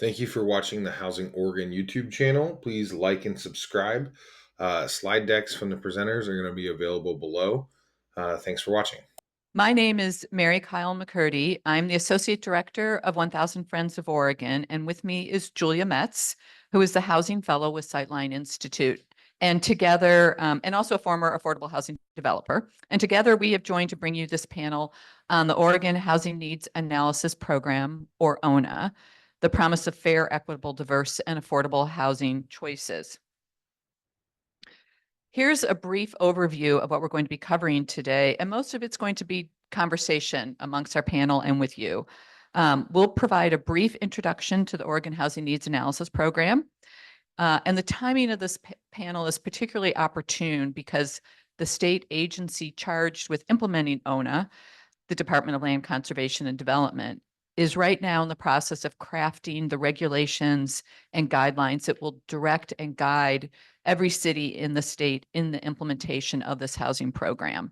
Thank you for watching the Housing Oregon YouTube channel. Please like and subscribe. Slide decks from the presenters are going to be available below. Thanks for watching. My name is Mary Kyle McCurdy. I'm the Associate Director of 1000 Friends of Oregon, and with me is Julia Metz, who is the Housing Fellow with Sightline Institute. And together, and also a former affordable housing developer. And together we have joined to bring you this panel on the Oregon Housing Needs Analysis Program, or ONA, the promise of fair, equitable, diverse, and affordable housing choices. Here's a brief overview of what we're going to be covering today, and most of it's going to be conversation amongst our panel and with you. We'll provide a brief introduction to the Oregon Housing Needs Analysis Program. And the timing of this panel is particularly opportune because the state agency charged with implementing ONA, the Department of Land Conservation and Development, is right now in the process of crafting the regulations and guidelines that will direct and guide every city in the state in the implementation of this housing program.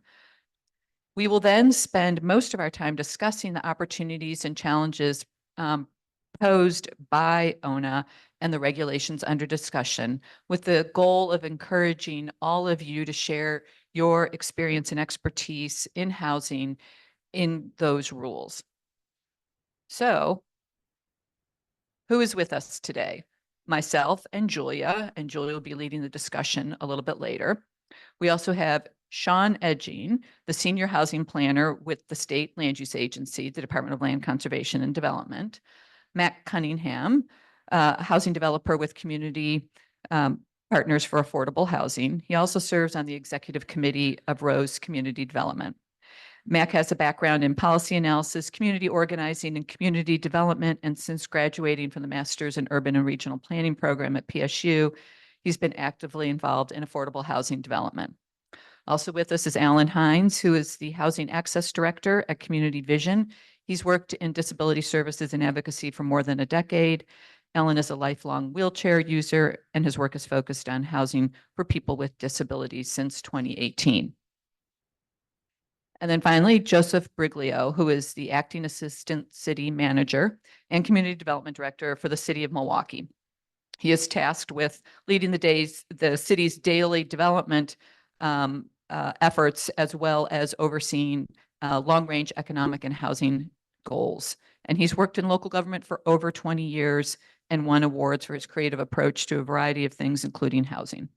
We will then spend most of our time discussing the opportunities and challenges posed by ONA and the regulations under discussion, with the goal of encouraging all of you to share your experience and expertise in housing in those rules. So, who is with us today? Myself and Julia will be leading the discussion a little bit later. We also have Sean Edging, the Senior Housing Planner with the State Land Use Agency, the Department of Land Conservation and Development. Matt Cunningham, housing developer with Community Partners for Affordable Housing. He also serves on the Executive Committee of Rose Community Development. Mac has a background in policy analysis, community organizing, and community development, and since graduating from the Master's in Urban and Regional Planning program at PSU, he's been actively involved in affordable housing development. Also with us is Alan Hines, who is the Housing Access Director at Community Vision. He's worked in disability services and advocacy for more than a decade. Alan is a lifelong wheelchair user, and his work is focused on housing for people with disabilities since 2018. And then finally, Joseph Briglio, who is the Acting Assistant City Manager and Community Development Director for the City of Milwaukee. He is tasked with leading the city's daily development efforts, as well as overseeing long-range economic and housing goals. And he's worked in local government for over 20 years and won awards for his creative approach to a variety of things, including housing.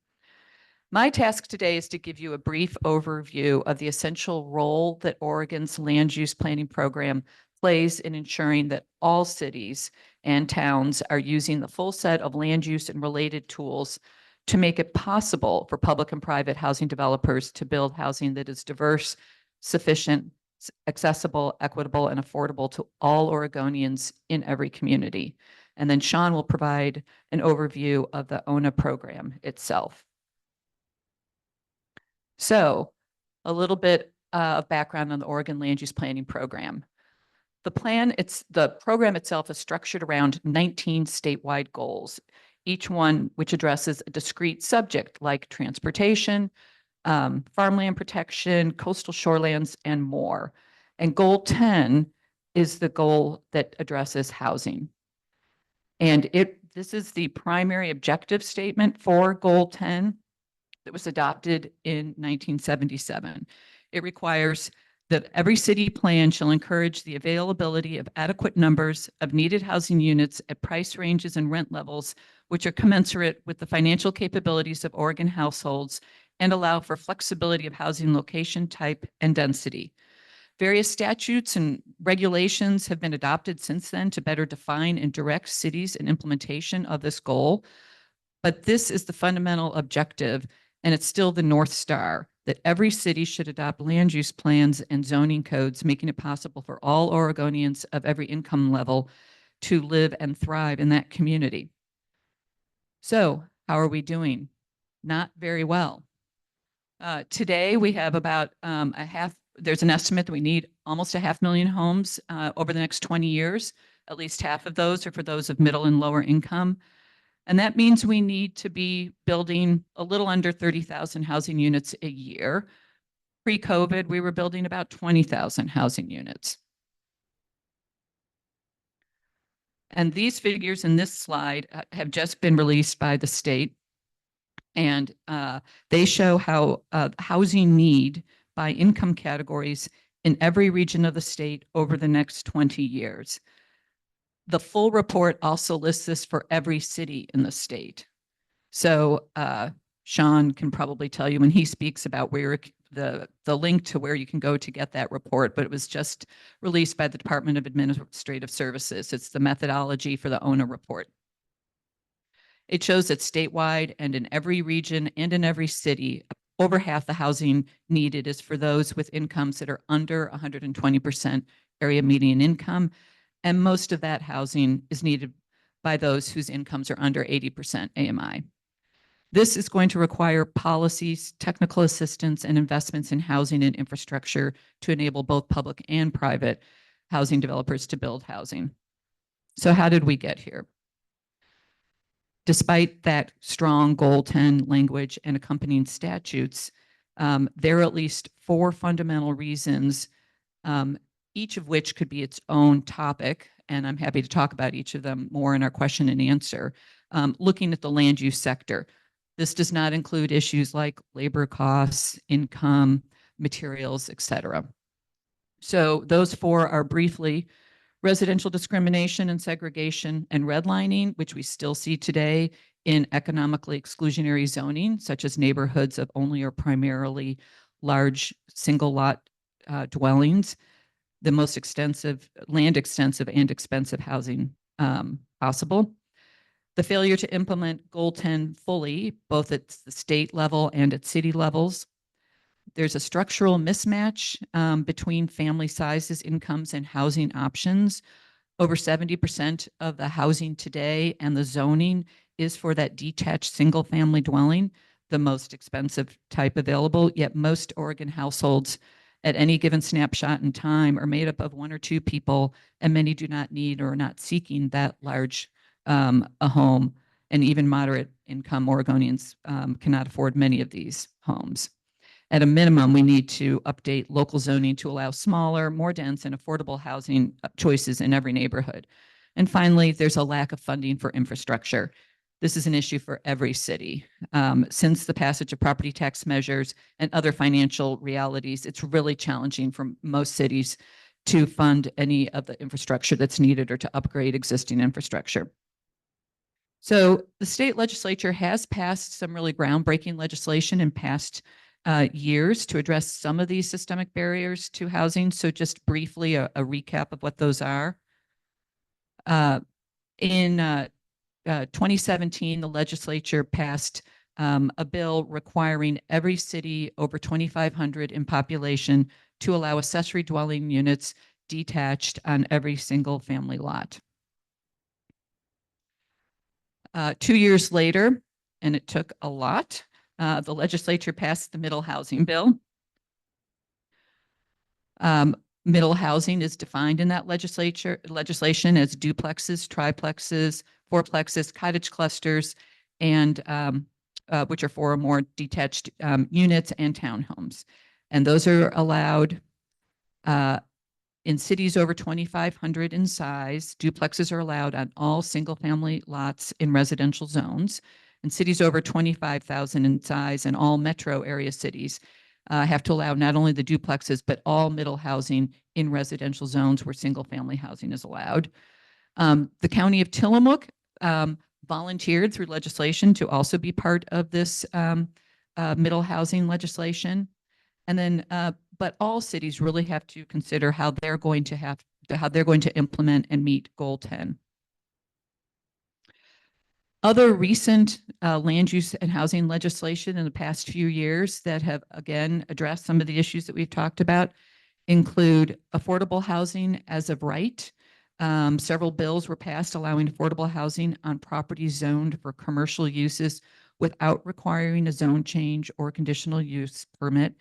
My task today is to give you a brief overview of the essential role that Oregon's land use planning program plays in ensuring that all cities and towns are using the full set of land use and related tools to make it possible for public and private housing developers to build housing that is diverse, sufficient, accessible, equitable, and affordable to all Oregonians in every community. And then Sean will provide an overview of the ONA program itself. So, a little bit of background on the Oregon Land Use Planning Program. The program itself is structured around 19 statewide goals, each one which addresses a discrete subject like transportation, farmland protection, coastal shorelands, and more. And goal 10 is the goal that addresses housing. And this is the primary objective statement for goal 10 that was adopted in 1977. It requires that every city plan shall encourage the availability of adequate numbers of needed housing units at price ranges and rent levels which are commensurate with the financial capabilities of Oregon households and allow for flexibility of housing location, type, and density. Various statutes and regulations have been adopted since then to better define and direct cities in implementation of this goal. But this is the fundamental objective, and it's still the North Star, that every city should adopt land use plans and zoning codes, making it possible for all Oregonians of every income level to live and thrive in that community. So, how are we doing? Not very well. Today, we have about there's an estimate that we need almost 500,000 homes over the next 20 years. At least half of those are for those of middle and lower income. And that means we need to be building a little under 30,000 housing units a year. Pre-COVID, we were building about 20,000 housing units. And these figures in this slide have just been released by the state. And they show how housing need by income categories in every region of the state over the next 20 years. The full report also lists this for every city in the state. So Sean can probably tell you when he speaks about where the link to where you can go to get that report, but it was just released by the Department of Administrative Services. It's the methodology for the ONA report. It shows that statewide and in every region and in every city, over half the housing needed is for those with incomes that are under 120% area median income. And most of that housing is needed by those whose incomes are under 80% AMI. This is going to require policies, technical assistance, and investments in housing and infrastructure to enable both public and private housing developers to build housing. So how did we get here? Despite that strong Goal 10 language and accompanying statutes, there are at least 4 fundamental reasons, each of which could be its own topic, and I'm happy to talk about each of them more in our question and answer. Looking at the land use sector, this does not include issues like labor costs, income, materials, et cetera. So those 4 are briefly residential discrimination and segregation and redlining, which we still see today in economically exclusionary zoning, such as neighborhoods of only or primarily large single lot dwellings, the most extensive, land extensive and expensive housing possible. The failure to implement Goal 10 fully, both at the state level and at city levels. There's a structural mismatch between family sizes, incomes, and housing options. Over 70% of the housing today and the zoning is for that detached single family dwelling, the most expensive type available, yet most Oregon households at any given snapshot in time are made up of 1 or 2 people, and many do not need or are not seeking that large a home, and even moderate income Oregonians cannot afford many of these homes. At a minimum, we need to update local zoning to allow smaller, more dense, and affordable housing choices in every neighborhood. And finally, there's a lack of funding for infrastructure. This is an issue for every city. Since the passage of property tax measures and other financial realities, it's really challenging for most cities to fund any of the infrastructure that's needed or to upgrade existing infrastructure. So the state legislature has passed some really groundbreaking legislation in past years to address some of these systemic barriers to housing. So just briefly, a recap of what those are. In 2017, the legislature passed a bill requiring every city over 2,500 in population to allow accessory dwelling units detached on every single family lot. 2 years later, and it took a lot, the legislature passed the Middle Housing Bill. Middle housing is defined in that legislation as duplexes, triplexes, fourplexes, cottage clusters, and which are 4 or more detached units, and townhomes. And those are allowed in cities over 2,500 in size. Duplexes are allowed on all single family lots in residential zones. And cities over 25,000 in size and all metro area cities have to allow not only the duplexes, but all middle housing in residential zones where single family housing is allowed. The county of Tillamook volunteered through legislation to also be part of this middle housing legislation. And then, but all cities really have to consider how they're going to implement and meet Goal 10. Other recent land use and housing legislation in the past few years that have, again, addressed some of the issues that we've talked about include affordable housing as of right. Several bills were passed allowing affordable housing on properties zoned for commercial uses without requiring a zone change or conditional use permit,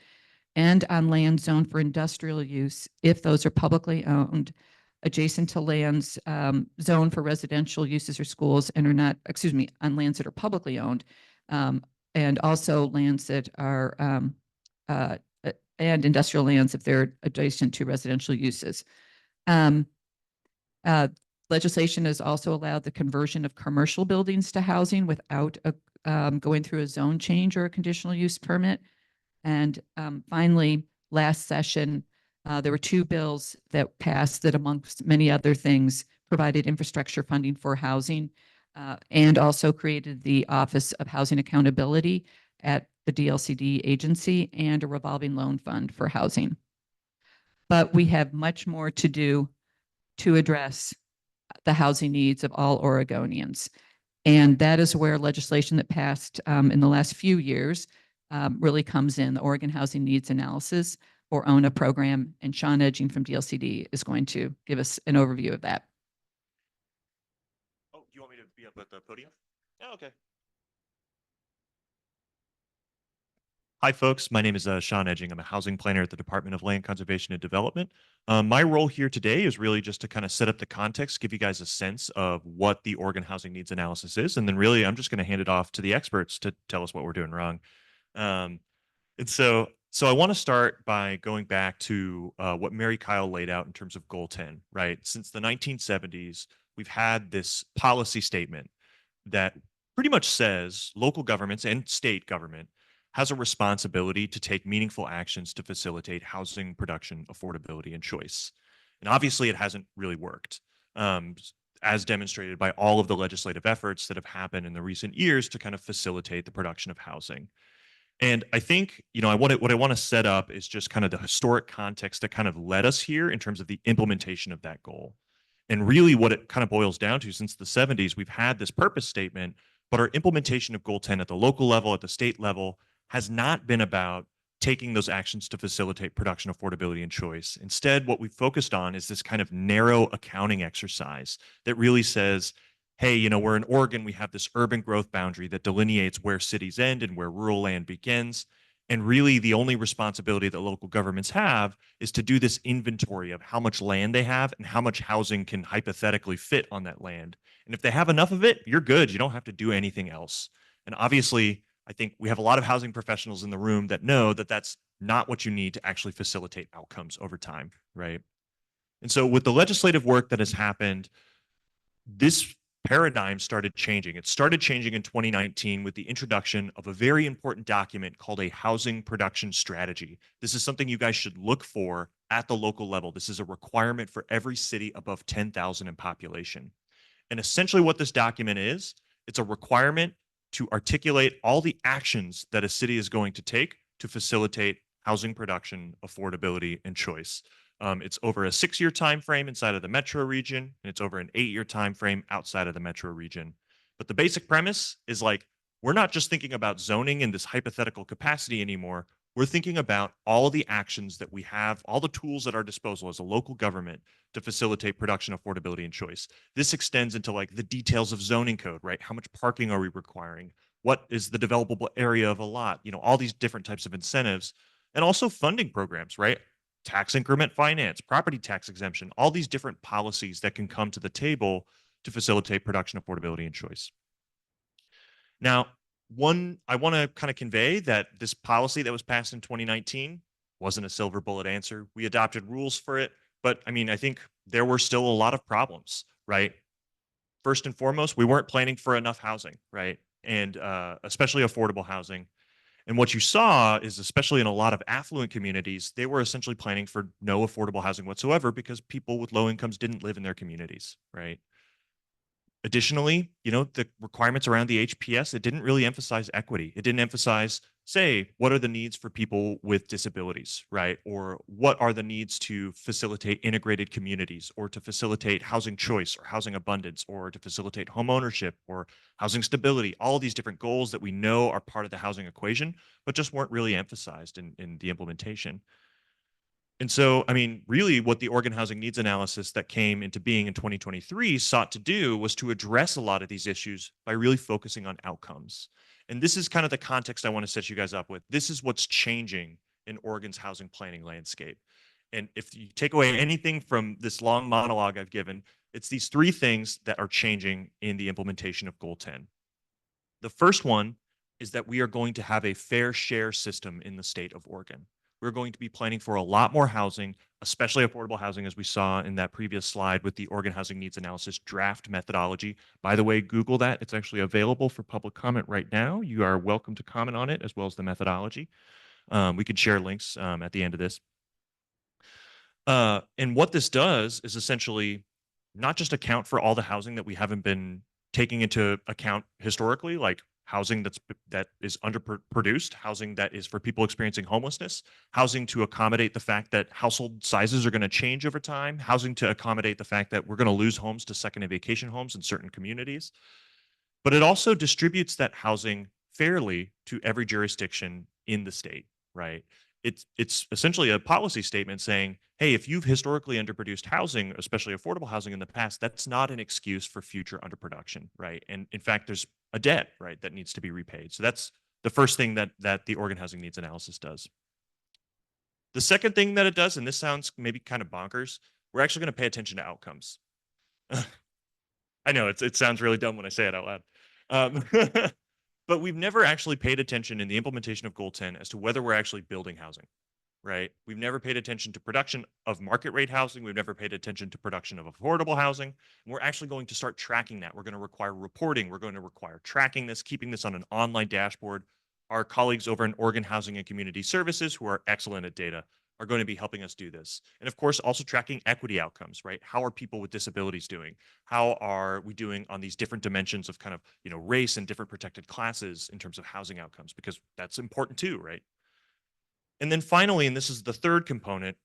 and on land zoned for industrial use if those are publicly owned, adjacent to lands zoned for residential uses or schools, and are not, on lands that are publicly owned, and also lands that are, and industrial lands if they're adjacent to residential uses. Legislation has also allowed the conversion of commercial buildings to housing without going through a zone change or a conditional use permit. And finally, last session, there were two bills that passed that, amongst many other things, provided infrastructure funding for housing and also created the Office of Housing Accountability at the DLCD agency and a revolving loan fund for housing. But we have much more to do to address the housing needs of all Oregonians. And that is where legislation that passed in the last few years really comes in, the Oregon Housing Needs Analysis or ONA program. And Sean Edging from DLCD is going to give us an overview of that. Oh, you want me to be up at the podium? Oh, okay. Hi, folks. My name is Sean Edging. I'm a housing planner at the Department of Land Conservation and Development. My role here today is really just to kind of set up the context, give you guys a sense of what the Oregon Housing Needs Analysis is, and then really I'm just going to hand it off to the experts to tell us what we're doing wrong. And so I want to start by going back to what Mary Kyle laid out in terms of Goal 10, right? Since the 1970s, we've had this policy statement that pretty much says local governments and state government has a responsibility to take meaningful actions to facilitate housing production, affordability, and choice. And obviously, it hasn't really worked, as demonstrated by all of the legislative efforts that have happened in the recent years to kind of facilitate the production of housing. And I think, what I want to set up is just kind of the historic context that kind of led us here in terms of the implementation of that goal. And really what it kind of boils down to, since the 70s, we've had this purpose statement, but our implementation of Goal 10 at the local level, at the state level, has not been about taking those actions to facilitate production, affordability, and choice. Instead, what we've focused on is this kind of narrow accounting exercise that really says, hey, we're in Oregon, we have this urban growth boundary that delineates where cities end and where rural land begins. And really, the only responsibility that local governments have is to do this inventory of how much land they have and how much housing can hypothetically fit on that land. And if they have enough of it, you're good. You don't have to do anything else. And obviously, I think we have a lot of housing professionals in the room that know that that's not what you need to actually facilitate outcomes over time, right? And so with the legislative work that has happened, this paradigm started changing. It started changing in 2019 with the introduction of a very important document called a housing production strategy. This is something you guys should look for at the local level. This is a requirement for every city above 10,000 in population. And essentially what this document is, it's a requirement to articulate all the actions that a city is going to take to facilitate housing production, affordability, and choice. It's over a 6-year time frame inside of the metro region, and it's over an 8-year time frame outside of the metro region. But the basic premise is like, we're not just thinking about zoning in this hypothetical capacity anymore. We're thinking about all of the actions that we have, all the tools at our disposal as a local government to facilitate production, affordability, and choice. This extends into like the details of zoning code, right? How much parking are we requiring? What is the developable area of a lot? All these different types of incentives, and also funding programs, right? Tax increment finance, property tax exemption, all these different policies that can come to the table to facilitate production, affordability, and choice. Now, I want to kind of convey that this policy that was passed in 2019 wasn't a silver bullet answer. We adopted rules for it, but I think there were still a lot of problems, right? First and foremost, we weren't planning for enough housing, right? And especially affordable housing. And what you saw is, especially in a lot of affluent communities, they were essentially planning for no affordable housing whatsoever because people with low incomes didn't live in their communities, right? Additionally, the requirements around the HPS, it didn't really emphasize equity. It didn't emphasize, say, what are the needs for people with disabilities, right? Or what are the needs to facilitate integrated communities or to facilitate housing choice or housing abundance or to facilitate home ownership or housing stability, all these different goals that we know are part of the housing equation, but just weren't really emphasized in the implementation. And so, really what the Oregon Housing Needs Analysis that came into being in 2023 sought to do was to address a lot of these issues by really focusing on outcomes. And this is kind of the context I want to set you guys up with. This is what's changing in Oregon's housing planning landscape. And if you take away anything from this long monologue I've given, it's these 3 things that are changing in the implementation of Goal 10. The first one is that we are going to have a fair share system in the state of Oregon. we're going to be planning for a lot more housing, especially affordable housing, as we saw in that previous slide with the Oregon Housing Needs Analysis draft methodology. By the way, Google that. It's actually available for public comment right now. You are welcome to comment on it as well as the methodology. We can share links at the end of this. And what this does is essentially not just account for all the housing that we haven't been taking into account historically, like housing that is underproduced, housing that is for people experiencing homelessness, housing to accommodate the fact that household sizes are going to change over time, housing to accommodate the fact that we're going to lose homes to second and vacation homes in certain communities. But it also distributes that housing fairly to every jurisdiction in the state, right? It's essentially a policy statement saying, hey, if you've historically underproduced housing, especially affordable housing in the past, that's not an excuse for future underproduction, right? And in fact, there's a debt, right, that needs to be repaid. So that's the first thing that the Oregon Housing Needs Analysis does. The second thing that it does, and this sounds maybe kind of bonkers, we're actually going to pay attention to outcomes. I know it sounds really dumb when I say it out loud. But we've never actually paid attention in the implementation of Goal 10 as to whether we're actually building housing, right? We've never paid attention to production of market rate housing. We've never paid attention to production of affordable housing. And we're actually going to start tracking that. We're going to require reporting. We're going to require tracking this, keeping this on an online dashboard. Our colleagues over in Oregon Housing and Community Services, who are excellent at data, are going to be helping us do this. And of course, also tracking equity outcomes, right? How are people with disabilities doing? How are we doing on these different dimensions of kind of, race and different protected classes in terms of housing outcomes? Because that's important too, right? And then finally, and this is the third component,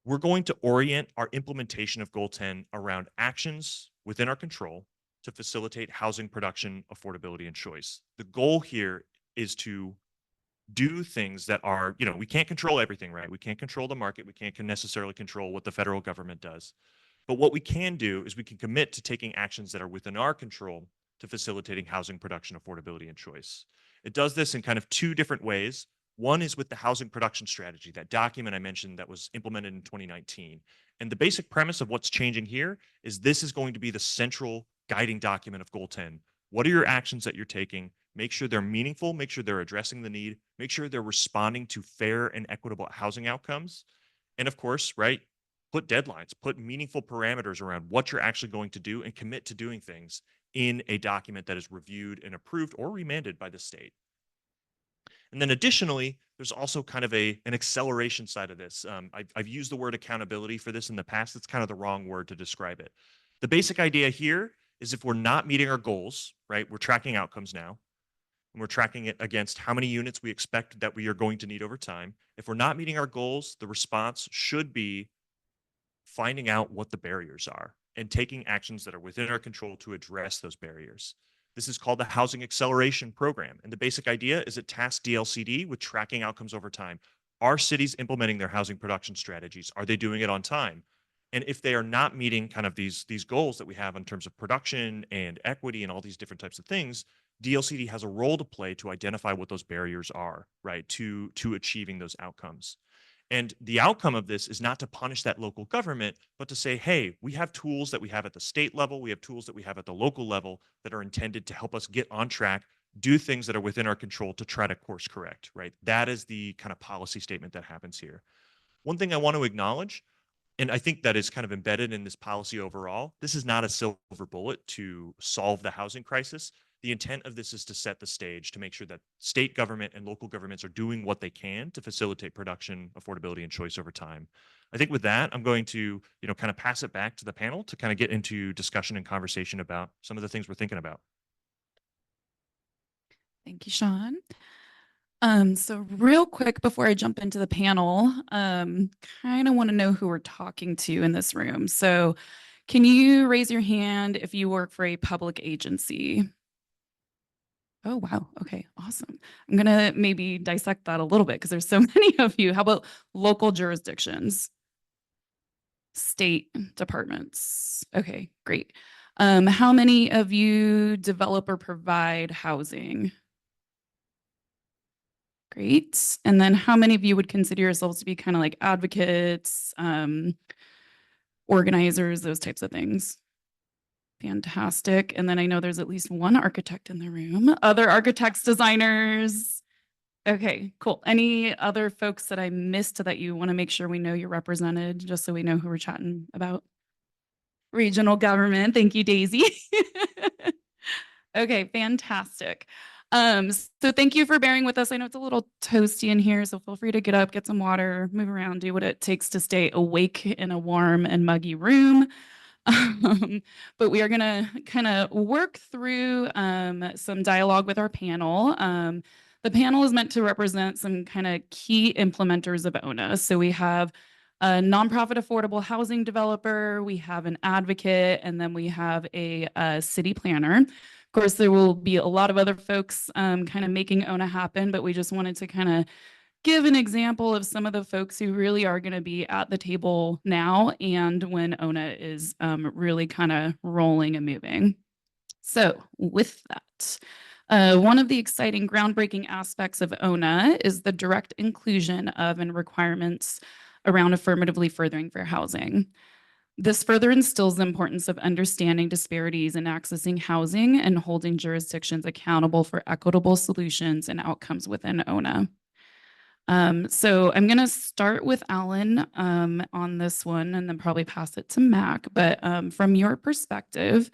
we're going to orient our implementation of Goal 10 around actions within our control to facilitate housing production, affordability, and choice. The goal here is to do things that are, we can't control everything, right? We can't control the market. We can't necessarily control what the federal government does. But what we can do is we can commit to taking actions that are within our control to facilitating housing production, affordability, and choice. It does this in kind of two different ways. One is with the housing production strategy, that document I mentioned that was implemented in 2019. And the basic premise of what's changing here is this is going to be the central guiding document of Goal 10. What are your actions that you're taking? Make sure they're meaningful, make sure they're addressing the need, make sure they're responding to fair and equitable housing outcomes. And of course, right, put deadlines, put meaningful parameters around what you're actually going to do and commit to doing things in a document that is reviewed and approved or remanded by the state. And then additionally, there's also kind of an acceleration side of this. I've used the word accountability for this in the past. It's kind of the wrong word to describe it. The basic idea here is if we're not meeting our goals, right, we're tracking outcomes now, and we're tracking it against how many units we expect that we are going to need over time. If we're not meeting our goals, the response should be finding out what the barriers are and taking actions that are within our control to address those barriers. This is called the Housing Acceleration Program. And the basic idea is it tasks DLCD with tracking outcomes over time. Are cities implementing their housing production strategies? Are they doing it on time? And if they are not meeting kind of these goals that we have in terms of production and equity and all these different types of things, DLCD has a role to play to identify what those barriers are, right, to achieving those outcomes. And the outcome of this is not to punish that local government, but to say, hey, we have tools that we have at the state level, we have tools that we have at the local level that are intended to help us get on track, do things that are within our control to try to course correct, right? That is the kind of policy statement that happens here. One thing I want to acknowledge, and I think that is kind of embedded in this policy overall, this is not a silver bullet to solve the housing crisis. The intent of this is to set the stage to make sure that state government and local governments are doing what they can to facilitate production, affordability, and choice over time. I think with that, I'm going to, kind of pass it back to the panel to kind of get into discussion and conversation about some of the things we're thinking about. Thank you, Sean. So real quick before I jump into the panel, kind of want to know who we're talking to in this room. So can you raise your hand if you work for a public agency? Oh, wow. Okay, awesome. I'm going to maybe dissect that a little bit because there's so many of you. How about local jurisdictions? State departments. Okay, great. How many of you develop or provide housing? Great. And then how many of you would consider yourselves to be kind of like advocates, organizers, those types of things? Fantastic. And then I know there's at least one architect in the room. Other architects, designers. Okay, cool. Any other folks that I missed that you want to make sure we know you're represented, just so we know who we're chatting about? Regional government. Thank you, Daisy. Okay, fantastic. So thank you for bearing with us. I know it's a little toasty in here, so feel free to get up, get some water, move around, do what it takes to stay awake in a warm and muggy room. But we are going to kind of work through some dialogue with our panel. The panel is meant to represent some kind of key implementers of ONA. So we have a nonprofit affordable housing developer, we have an advocate, and then we have a city planner. Of course, there will be a lot of other folks kind of making ONA happen, but we just wanted to kind of give an example of some of the folks who really are going to be at the table now and when ONA is really kind of rolling and moving. So with that, one of the exciting groundbreaking aspects of ONA is the direct inclusion of and requirements around affirmatively furthering fair housing. This further instills the importance of understanding disparities in accessing housing and holding jurisdictions accountable for equitable solutions and outcomes within ONA. So I'm going to start with Alan on this one and then probably pass it to Mac. But from your perspective,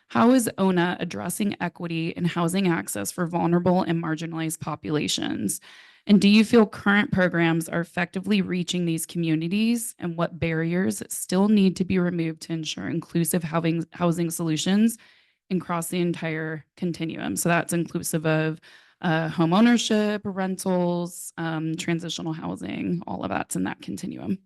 how is ONA addressing equity and housing access for vulnerable and marginalized populations? And do you feel current programs are effectively reaching these communities, and what barriers still need to be removed to ensure inclusive housing solutions across the entire continuum? So that's inclusive of home ownership, rentals, transitional housing, all of that's in that continuum.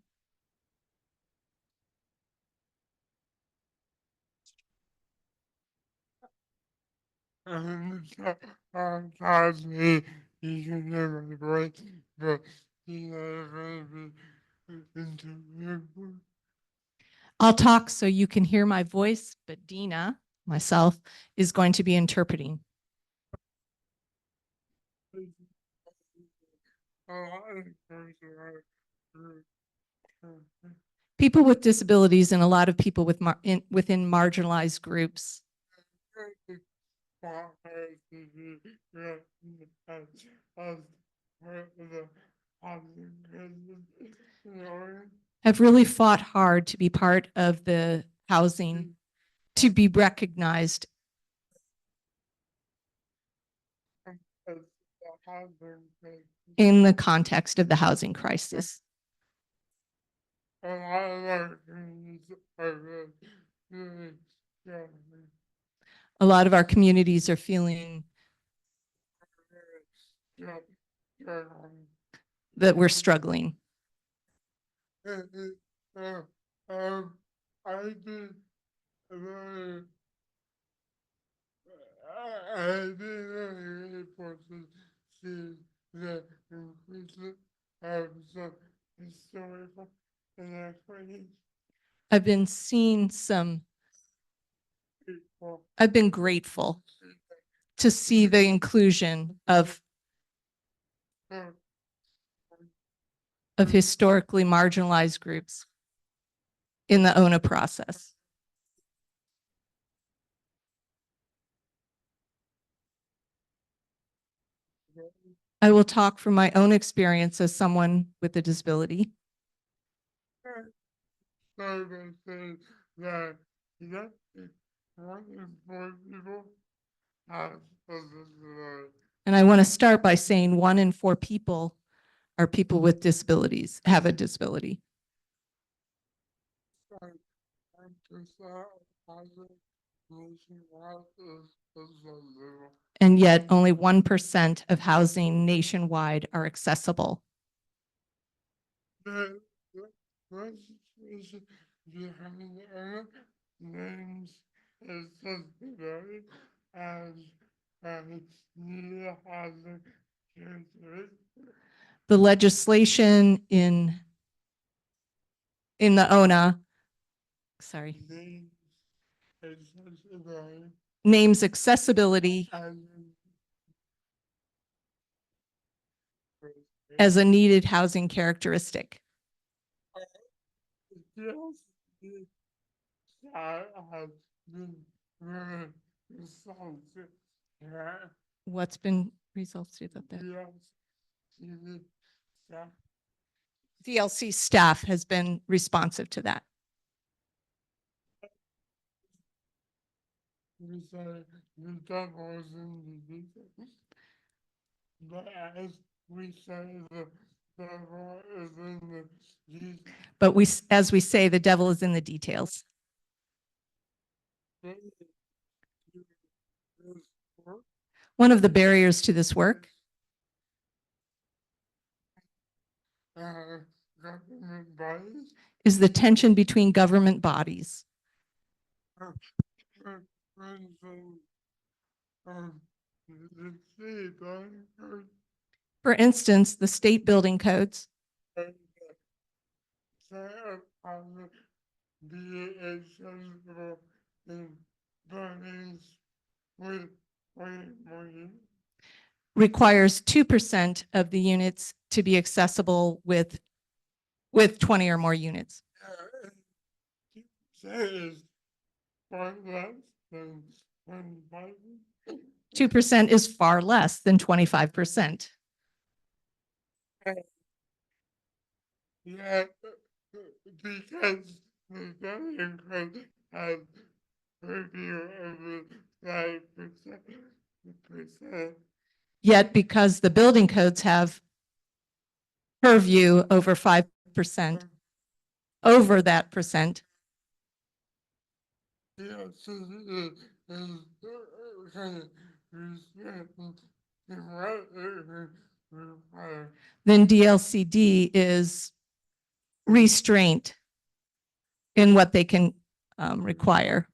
I'll talk so you can hear my voice, but Dina, myself, is going to be interpreting. People with disabilities and a lot of people with within marginalized groups have really fought hard to be part of the housing, to be recognized. In the context of the housing crisis. A lot of our communities are feeling that we're struggling. I've been seeing some, I've been grateful to see the inclusion of historically marginalized groups in the ONA process. I will talk from my own experience as someone with a disability. And I want to start by saying 1 in 4 people are people with disabilities, have a disability. And yet only 1% of housing nationwide are accessible. The legislation in the ONA, sorry, names accessibility as a needed housing characteristic. What's been resulted of that? DLC staff has been responsive to that. The devil is in the details. But as we say, the devil is in the details. But as we say, the devil is in the details. One of the barriers to this work Government bodies. is the tension between government bodies. For instance, the state building code For instance, the state building codes and be accessible in buildings with way more units. requires 2% of the units to be accessible with 20 or more units. Is far less than 25. 2% is far less than 25%. Yeah, because the building code has review of the 5%. Yet because the building codes have purview over 5%, over that percent, Yeah, so kind of respecting the right require. then DLCD is restraint in what they can require.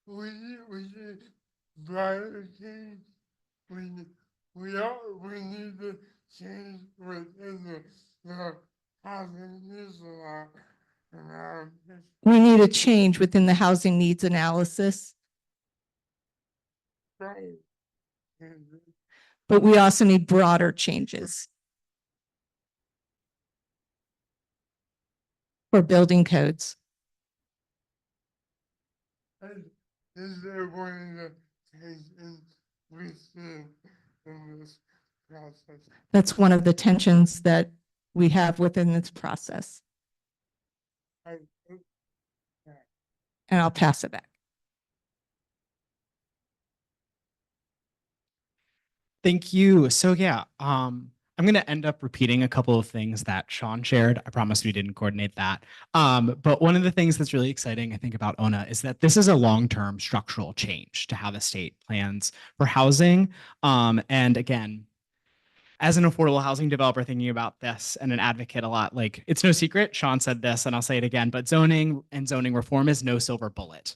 We should prioritize. We need to change within the housing needs law. We need a change within the housing needs analysis, Right. but we also need broader changes for building codes. Is there one that takes in this process? That's one of the tensions that we have within this process. And I'll pass it back. Thank you. So yeah, I'm going to end up repeating a couple of things that Sean shared. I promise we didn't coordinate that. But one of the things that's really exciting, I think, about ONA is that this is a long-term structural change to how the state plans for housing. And again, as an affordable housing developer thinking about this and an advocate a lot, like it's no secret, Sean said this and I'll say it again, but zoning and zoning reform is no silver bullet.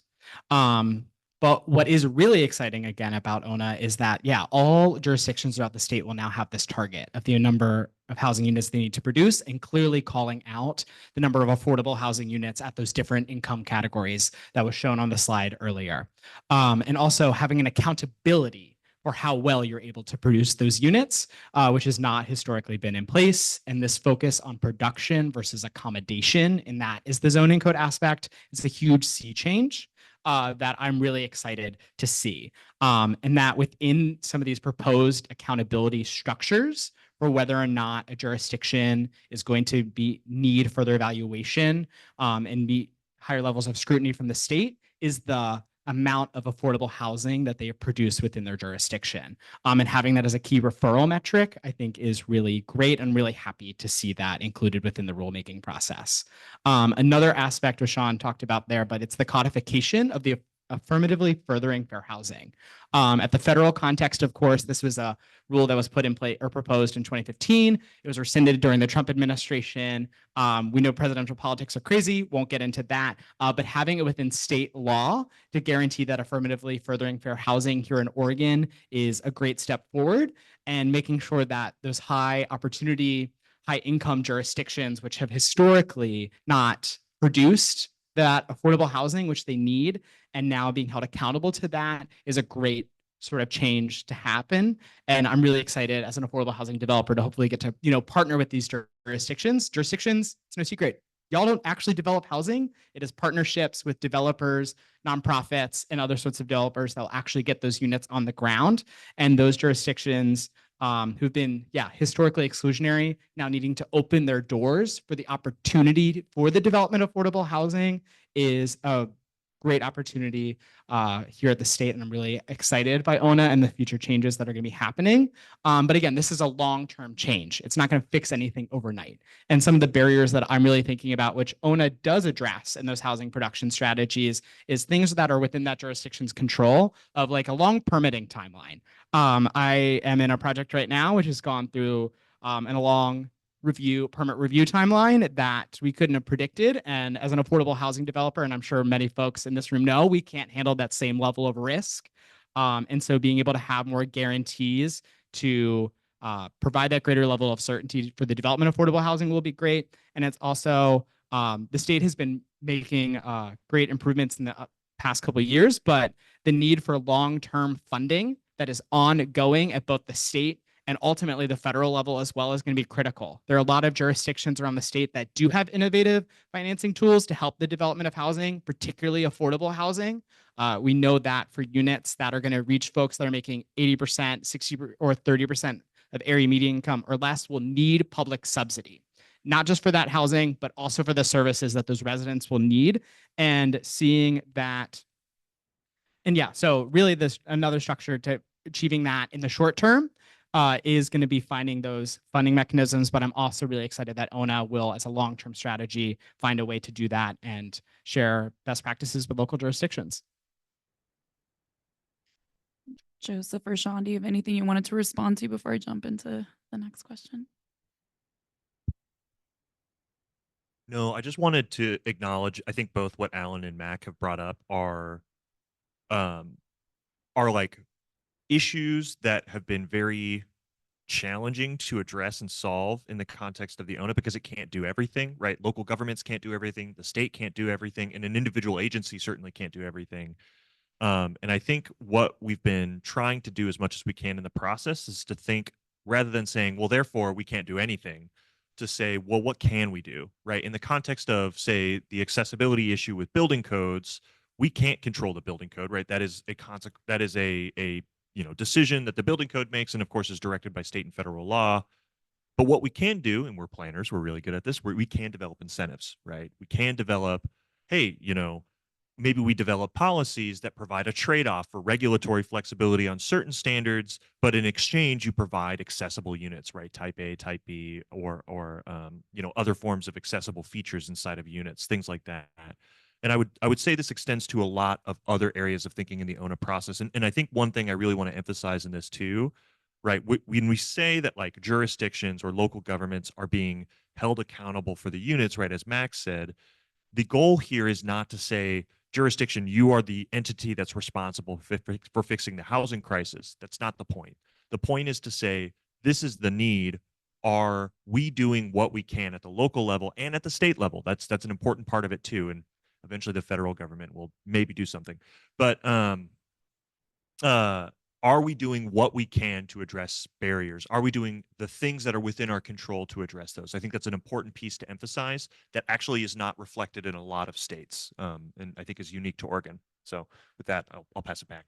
But what is really exciting again about ONA is that, yeah, all jurisdictions throughout the state will now have this target of the number of housing units they need to produce and clearly calling out the number of affordable housing units at those different income categories that was shown on the slide earlier. And also having an accountability for how well you're able to produce those units, which has not historically been in place. And this focus on production versus accommodation, and that is the zoning code aspect. It's a huge sea change that I'm really excited to see. And that within some of these proposed accountability structures for whether or not a jurisdiction is going to need further evaluation and meet higher levels of scrutiny from the state is the amount of affordable housing that they produce within their jurisdiction. And having that as a key referral metric, I think is really great and really happy to see that included within the rulemaking process. Another aspect which Sean talked about there, but it's the codification of the affirmatively furthering fair housing. At the federal context, of course, this was a rule that was put in place or proposed in 2015. It was rescinded during the Trump administration. We know presidential politics are crazy, won't get into that, but having it within state law to guarantee that affirmatively furthering fair housing here in Oregon is a great step forward, and making sure that those high opportunity, high income jurisdictions, which have historically not produced that affordable housing, which they need, and now being held accountable to that is a great sort of change to happen. And I'm really excited as an affordable housing developer to hopefully get to, partner with these jurisdictions. It's no secret. y'all don't actually develop housing. It is partnerships with developers, nonprofits, and other sorts of developers that will actually get those units on the ground. And those jurisdictions who've been, historically exclusionary, now needing to open their doors for the opportunity for the development of affordable housing is a great opportunity here at the state. And I'm really excited by ONA and the future changes that are going to be happening. But again, this is a long-term change. It's not going to fix anything overnight. And some of the barriers that I'm really thinking about, which ONA does address in those housing production strategies, is things that are within that jurisdiction's control of like a long permitting timeline. I am in a project right now, which has gone through in a long permit review timeline that we couldn't have predicted. And as an affordable housing developer, and I'm sure many folks in this room know, we can't handle that same level of risk. And so being able to have more guarantees to provide that greater level of certainty for the development of affordable housing will be great. And it's also, the state has been making great improvements in the past couple of years, but the need for long-term funding that is ongoing at both the state and ultimately the federal level as well is going to be critical. There are a lot of jurisdictions around the state that do have innovative financing tools to help the development of housing, particularly affordable housing. We know that for units that are going to reach folks that are making 80%, 60 or 30% of area median income or less will need public subsidy, not just for that housing, but also for the services that those residents will need. And seeing that, and so really this another structure to achieving that in the short term is going to be finding those funding mechanisms. But I'm also really excited that ONA will, as a long-term strategy, find a way to do that and share best practices with local jurisdictions. Joseph or Sean, do you have anything you wanted to respond to before I jump into the next question? No, I just wanted to acknowledge, I think both what Alan and Mac have brought up are like issues that have been very challenging to address and solve in the context of the ONA because it can't do everything, right? Local governments can't do everything, the state can't do everything, and an individual agency certainly can't do everything. And I think what we've been trying to do as much as we can in the process is to think, rather than saying, well, therefore we can't do anything, to say, well, what can we do, right? In the context of, say, the accessibility issue with building codes, we can't control the building code, right? That is a decision that the building code makes, and of course is directed by state and federal law. But what we can do, and we're planners, we're really good at this, we can develop incentives, right? We can develop, hey, maybe we develop policies that provide a trade-off for regulatory flexibility on certain standards, but in exchange you provide accessible units, right? Type A, type B, or other forms of accessible features inside of units, things like that. And I would say this extends to a lot of other areas of thinking in the ONA process. And I think one thing I really want to emphasize in this too, right? When we say that like jurisdictions or local governments are being held accountable for the units, right? As Max said, the goal here is not to say, jurisdiction, you are the entity that's responsible for fixing the housing crisis. That's not the point. The point is to say, this is the need. Are we doing what we can at the local level and at the state level? That's an important part of it too. And eventually the federal government will maybe do something. But are we doing what we can to address barriers? Are we doing the things that are within our control to address those? I think that's an important piece to emphasize that actually is not reflected in a lot of states, and I think is unique to Oregon. So with that, I'll pass it back.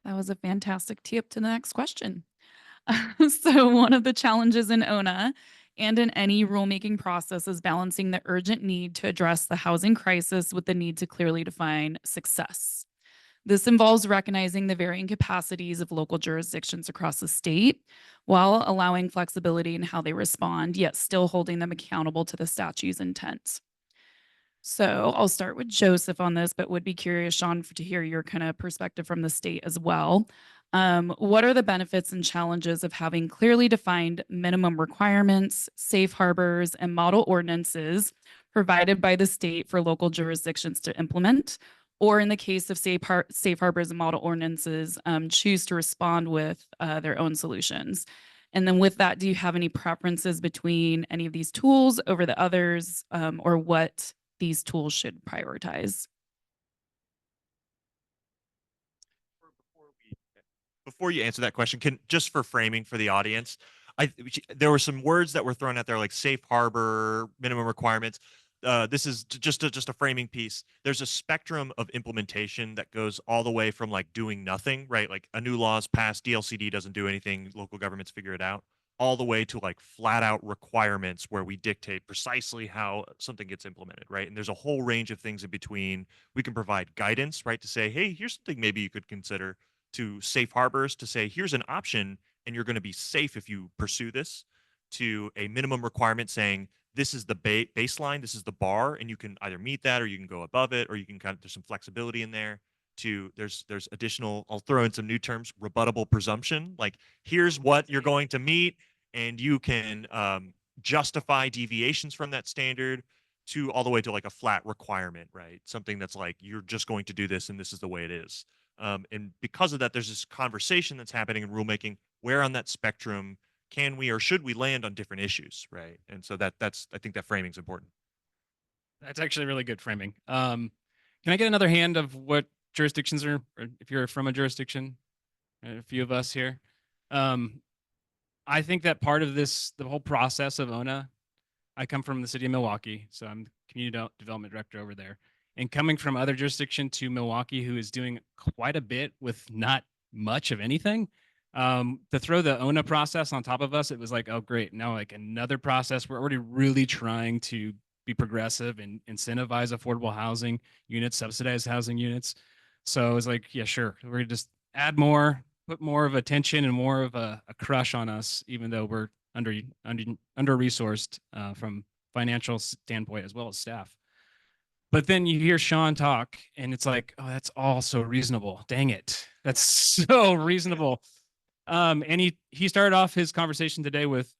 That was a fantastic tee up to the next question. So one of the challenges in ONA and in any rulemaking process is balancing the urgent need to address the housing crisis with the need to clearly define success. This involves recognizing the varying capacities of local jurisdictions across the state while allowing flexibility in how they respond, yet still holding them accountable to the statute's intent. So I'll start with Joseph on this, but would be curious, Sean, to hear your kind of perspective from the state as well. What are the benefits and challenges of having clearly defined minimum requirements, safe harbors, and model ordinances provided by the state for local jurisdictions to implement? Or in the case of safe harbors and model ordinances, choose to respond with their own solutions? And then with that, do you have any preferences between any of these tools over the others, or what these tools should prioritize? Before you answer that question, just for framing for the audience, there were some words that were thrown out there like safe harbor, minimum requirements. This is just a framing piece. There's a spectrum of implementation that goes all the way from like doing nothing, right? Like a new law is passed, DLCD doesn't do anything, local governments figure it out, all the way to like flat out requirements where we dictate precisely how something gets implemented, right? And there's a whole range of things in between. We can provide guidance, right? To say, hey, here's something maybe you could consider, to safe harbors to say, here's an option and you're going to be safe if you pursue this, to a minimum requirement saying, this is the baseline, this is the bar, and you can either meet that or you can go above it, or you can kind of, there's some flexibility in there. To there's additional, I'll throw in some new terms, rebuttable presumption, like here's what you're going to meet and you can justify deviations from that standard, to all the way to like a flat requirement, right? Something that's like, you're just going to do this and this is the way it is. And because of that, there's this conversation that's happening in rulemaking. Where on that spectrum can we or should we land on different issues, right? And so that's I think that framing is important. That's actually really good framing. Can I get another hand of what jurisdictions are, or if you're from a jurisdiction, a few of us here. I think that part of this, the whole process of ONA, I come from the city of Milwaukee, so I'm the community development director over there. And coming from other jurisdiction to Milwaukee, who is doing quite a bit with not much of anything, to throw the ONA process on top of us, it was like, oh, great. Now like another process. We're already really trying to be progressive and incentivize affordable housing units, subsidized housing units. So it was like, yeah, sure. We're gonna just add more, put more of attention and more of a crush on us, even though we're under resourced from financial standpoint as well as staff. But then you hear Sean talk and it's like, oh, that's all so reasonable. Dang it. That's so reasonable. And he started off his conversation today with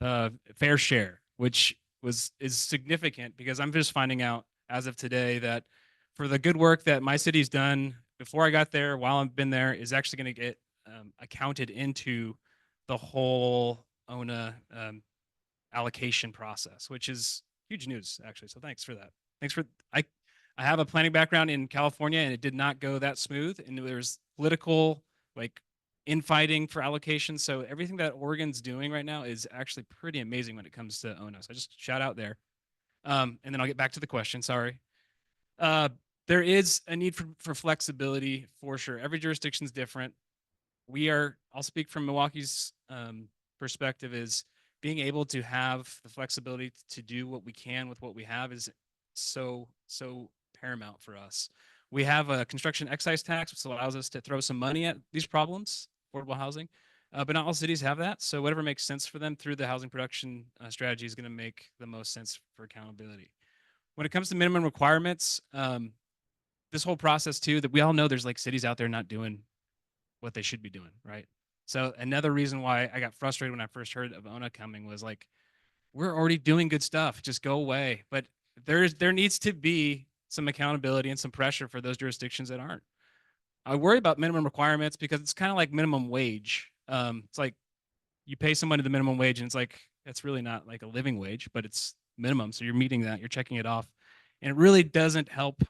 fair share, which is significant, because I'm just finding out as of today that for the good work that my city's done before I got there, while I've been there, is actually going to get accounted into the whole ONA allocation process, which is huge news, actually. So thanks for that. Thanks for, I have a planning background in California, and it did not go that smooth. And there's political like infighting for allocation. So everything that Oregon's doing right now is actually pretty amazing when it comes to ONA. So I just shout out there. And then I'll get back to the question. Sorry. There is a need for flexibility for sure. Every jurisdiction is different. I'll speak from Milwaukee's perspective, is being able to have the flexibility to do what we can with what we have is so paramount for us. We have a construction excise tax, which allows us to throw some money at these problems, affordable housing, but not all cities have that. So whatever makes sense for them through the housing production strategy is going to make the most sense for accountability. When it comes to minimum requirements, this whole process too, that we all know there's like cities out there not doing what they should be doing, right? So another reason why I got frustrated when I first heard of ONA coming was like, we're already doing good stuff, just go away. But there needs to be some accountability and some pressure for those jurisdictions that aren't. I worry about minimum requirements because it's kind of like minimum wage. It's like you pay somebody the minimum wage and it's like, it's really not like a living wage, but it's minimum. So you're meeting that, you're checking it off. And it really doesn't help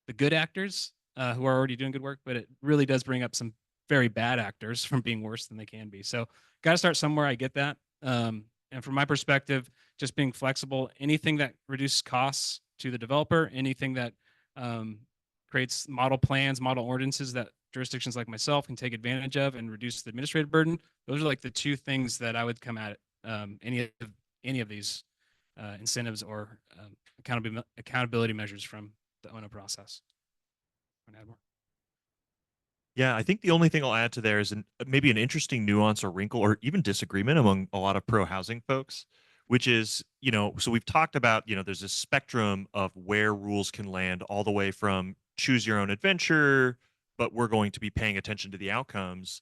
the good actors who are already doing good work, but it really does bring up some very bad actors from being worse than they can be. So got to start somewhere. I get that. And from my perspective, just being flexible, anything that reduces costs to the developer, anything that creates model plans, model ordinances that jurisdictions like myself can take advantage of and reduce the administrative burden. Those are like the two things that I would come at any of these incentives or accountability measures from the ONA process. Yeah, I think the only thing I'll add to there is maybe an interesting nuance or wrinkle or even disagreement among a lot of pro housing folks, which is, so we've talked about, there's a spectrum of where rules can land all the way from choose your own adventure, but we're going to be paying attention to the outcomes,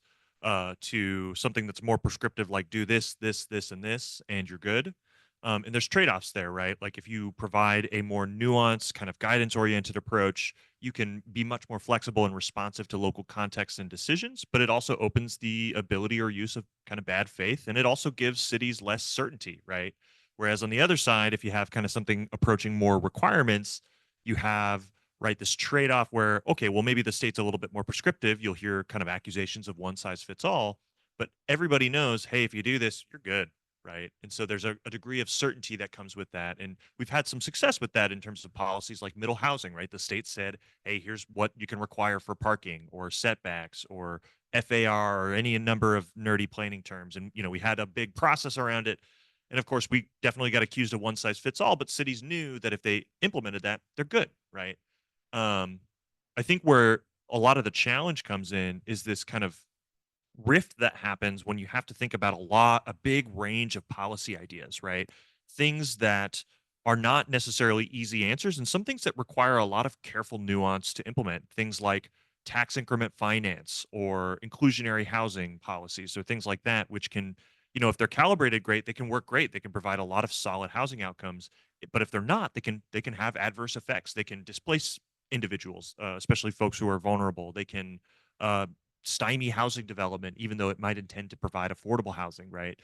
to something that's more prescriptive, like do this, this, this, and this, and you're good. And there's trade-offs there, right? Like if you provide a more nuanced kind of guidance-oriented approach, you can be much more flexible and responsive to local contexts and decisions, but it also opens the ability or use of kind of bad faith. And it also gives cities less certainty, right? Whereas on the other side, if you have kind of something approaching more requirements, you have, right, this trade-off where, okay, well, maybe the state's a little bit more prescriptive. You'll hear kind of accusations of one size fits all, but everybody knows, hey, if you do this, you're good. right? And so there's a degree of certainty that comes with that. And we've had some success with that in terms of policies like middle housing, right? The state said, hey, here's what you can require for parking or setbacks or FAR or any number of nerdy planning terms. And, we had a big process around it. And of course, we definitely got accused of one size fits all, but cities knew that if they implemented that, they're good, right? I think where a lot of the challenge comes in is this kind of rift that happens when you have to think about a big range of policy ideas, right? Things that are not necessarily easy answers and some things that require a lot of careful nuance to implement. Things like tax increment finance or inclusionary housing policies or things like that, which can, if they're calibrated great, they can work great. They can provide a lot of solid housing outcomes. But if they're not, they can have adverse effects. They can displace individuals, especially folks who are vulnerable. They can uh, stymie housing development, even though it might intend to provide affordable housing, right?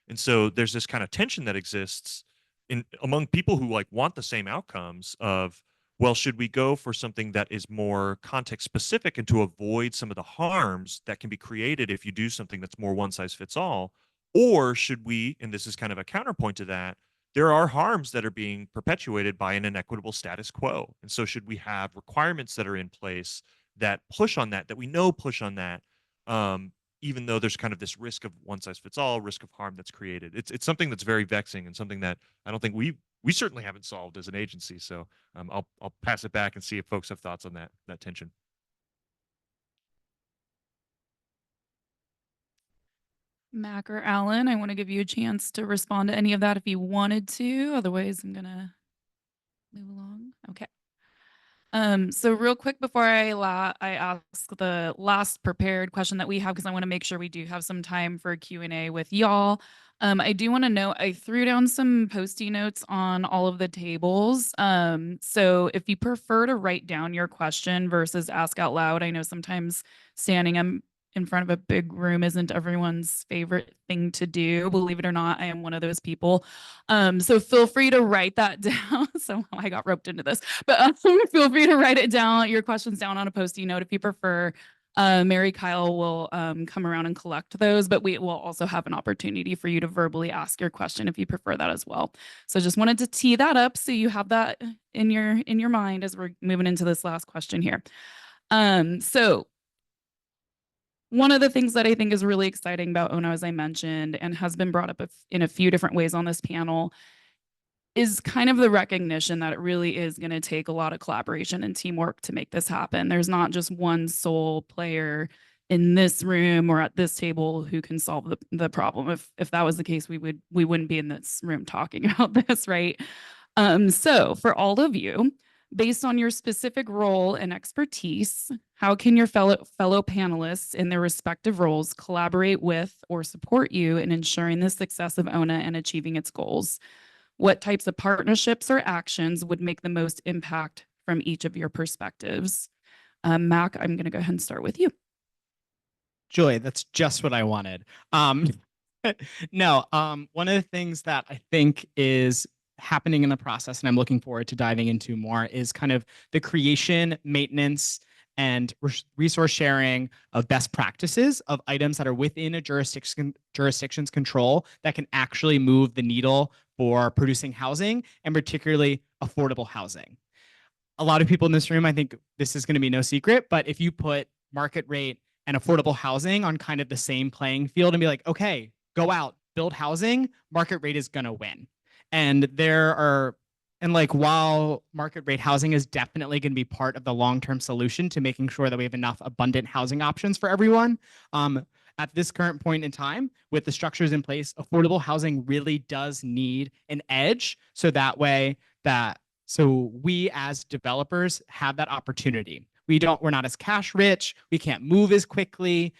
And so there's this kind of tension that exists in among people who like want the same outcomes of, well, should we go for something that is more context specific and to avoid some of the harms that can be created if you do something that's more one size fits all? Or should we, and this is kind of a counterpoint to that, there are harms that are being perpetuated by an inequitable status quo. And so should we have requirements that are in place that push on that we know push on that, um, even though there's kind of this risk of one size fits all, risk of harm that's created. It's something that's very vexing and something that I don't think we certainly haven't solved as an agency. So I'll pass it back and see if folks have thoughts on that tension. Mac or Alan, I want to give you a chance to respond to any of that if you wanted to. Otherwise, I'm gonna move along. Okay. So real quick before I ask the last prepared question that we have, because I want to make sure we do have some time for Q&A with y'all. I do want to note I threw down some Post-it notes on all of the tables. So if you prefer to write down your question versus ask out loud, I know sometimes standing in front of a big room isn't everyone's favorite thing to do. Believe it or not, I am one of those people. So feel free to write that down. Somehow I got roped into this, but feel free to write it down, your questions down on a Post-it note if you prefer. Mary Kyle will come around and collect those, but we will also have an opportunity for you to verbally ask your question if you prefer that as well. So just wanted to tee that up so you have that in your mind as we're moving into this last question here. So one of the things that I think is really exciting about ONA, as I mentioned, and has been brought up in a few different ways on this panel, is kind of the recognition that it really is going to take a lot of collaboration and teamwork to make this happen. There's not just one sole player in this room or at this table who can solve the problem. If that was the case, we wouldn't be in this room talking about this, right? So for all of you, based on your specific role and expertise, how can your fellow panelists in their respective roles collaborate with or support you in ensuring the success of ONA and achieving its goals? What types of partnerships or actions would make the most impact from each of your perspectives? Mac, I'm going to go ahead and start with you. Joy, that's just what I wanted. No, one of the things that I think is happening in the process, and I'm looking forward to diving into more, is kind of the creation, maintenance, and resource sharing of best practices of items that are within a jurisdiction's control that can actually move the needle for producing housing, and particularly affordable housing. A lot of people in this room, I think this is going to be no secret, but if you put market rate and affordable housing on kind of the same playing field and be like, okay, go out, build housing, market rate is going to win. And while market rate housing is definitely going to be part of the long-term solution to making sure that we have enough abundant housing options for everyone, at this current point in time, with the structures in place, affordable housing really does need an edge. So we as developers have that opportunity. We're not as cash rich. We can't move as quickly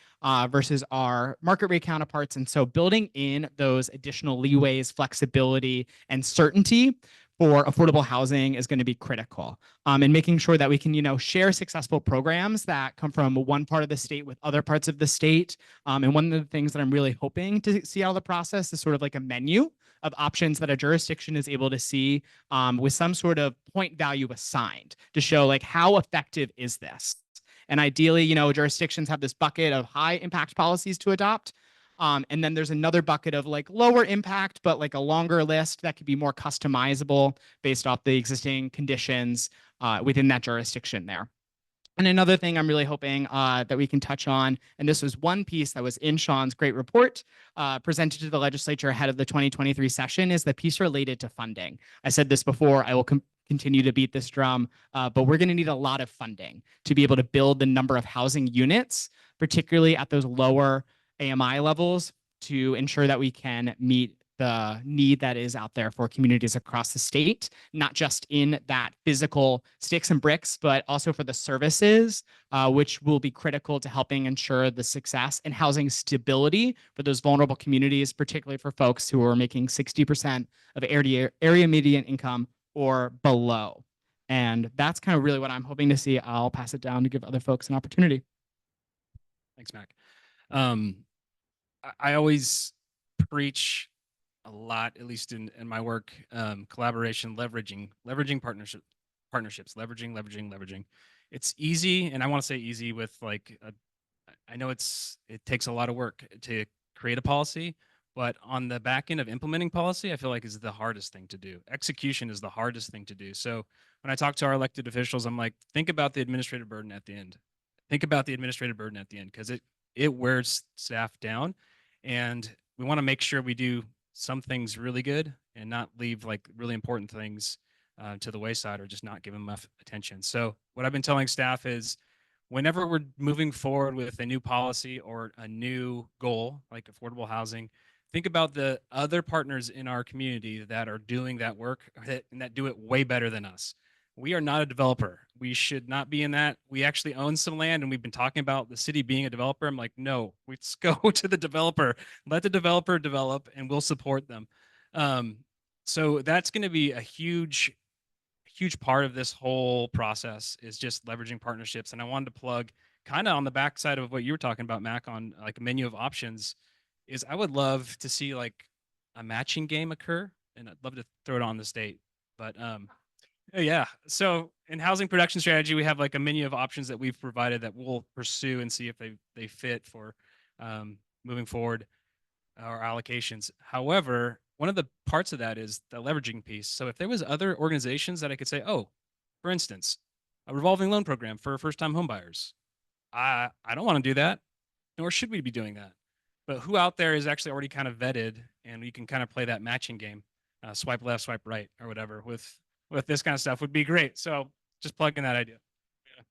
versus our market rate counterparts. And so building in those additional leeways, flexibility, and certainty for affordable housing is going to be critical. And making sure that we can, share successful programs that come from one part of the state with other parts of the state. And one of the things that I'm really hoping to see out of the process is sort of like a menu of options that a jurisdiction is able to see with some sort of point value assigned to show like how effective is this. And ideally, jurisdictions have this bucket of high impact policies to adopt. And then there's another bucket of like lower impact, but like a longer list that could be more customizable based off the existing conditions within that jurisdiction there. And another thing I'm really hoping that we can touch on, and this was one piece that was in Sean's great report presented to the legislature ahead of the 2023 session, is the piece related to funding. I said this before, I will continue to beat this drum, but we're going to need a lot of funding to be able to build the number of housing units, particularly at those lower AMI levels, to ensure that we can meet the need that is out there for communities across the state, not just in that physical sticks and bricks, but also for the services, which will be critical to helping ensure the success and housing stability for those vulnerable communities, particularly for folks who are making 60% of area median income or below. And that's kind of really what I'm hoping to see. I'll pass it down to give other folks an opportunity. Thanks, Mac. I always preach a lot, at least in my work, collaboration, leveraging partnerships, leveraging. It's easy, and I want to say easy with like, I know it takes a lot of work to create a policy, but on the back end of implementing policy, I feel like is the hardest thing to do. Execution is the hardest thing to do. So when I talk to our elected officials, I'm like, think about the administrative burden at the end. Think about the administrative burden at the end, because it wears staff down, and we want to make sure we do some things really good and not leave like really important things to the wayside or just not give them enough attention. So what I've been telling staff is, whenever we're moving forward with a new policy or a new goal like affordable housing, think about the other partners in our community that are doing that work and that do it way better than us. We are not a developer. We should not be in that. We actually own some land, and we've been talking about the city being a developer. I'm like, no, let's go to the developer. Let the developer develop, and we'll support them. So that's going to be a huge part of this whole process, is just leveraging partnerships. And I wanted to plug, kind of on the backside of what you were talking about, Mac, on like a menu of options, is I would love to see like a matching game occur, and I'd love to throw it on the state. But yeah. So in housing production strategy, we have like a menu of options that we've provided that we'll pursue and see if they fit for moving forward our allocations. However, one of the parts of that is the leveraging piece. So if there was other organizations that I could say, oh, for instance, a revolving loan program for first-time homebuyers, I don't want to do that, nor should we be doing that. But who out there is actually already kind of vetted, and we can kind of play that matching game, swipe left, swipe right, or whatever with this kind of stuff would be great. So just plugging that idea. Yeah.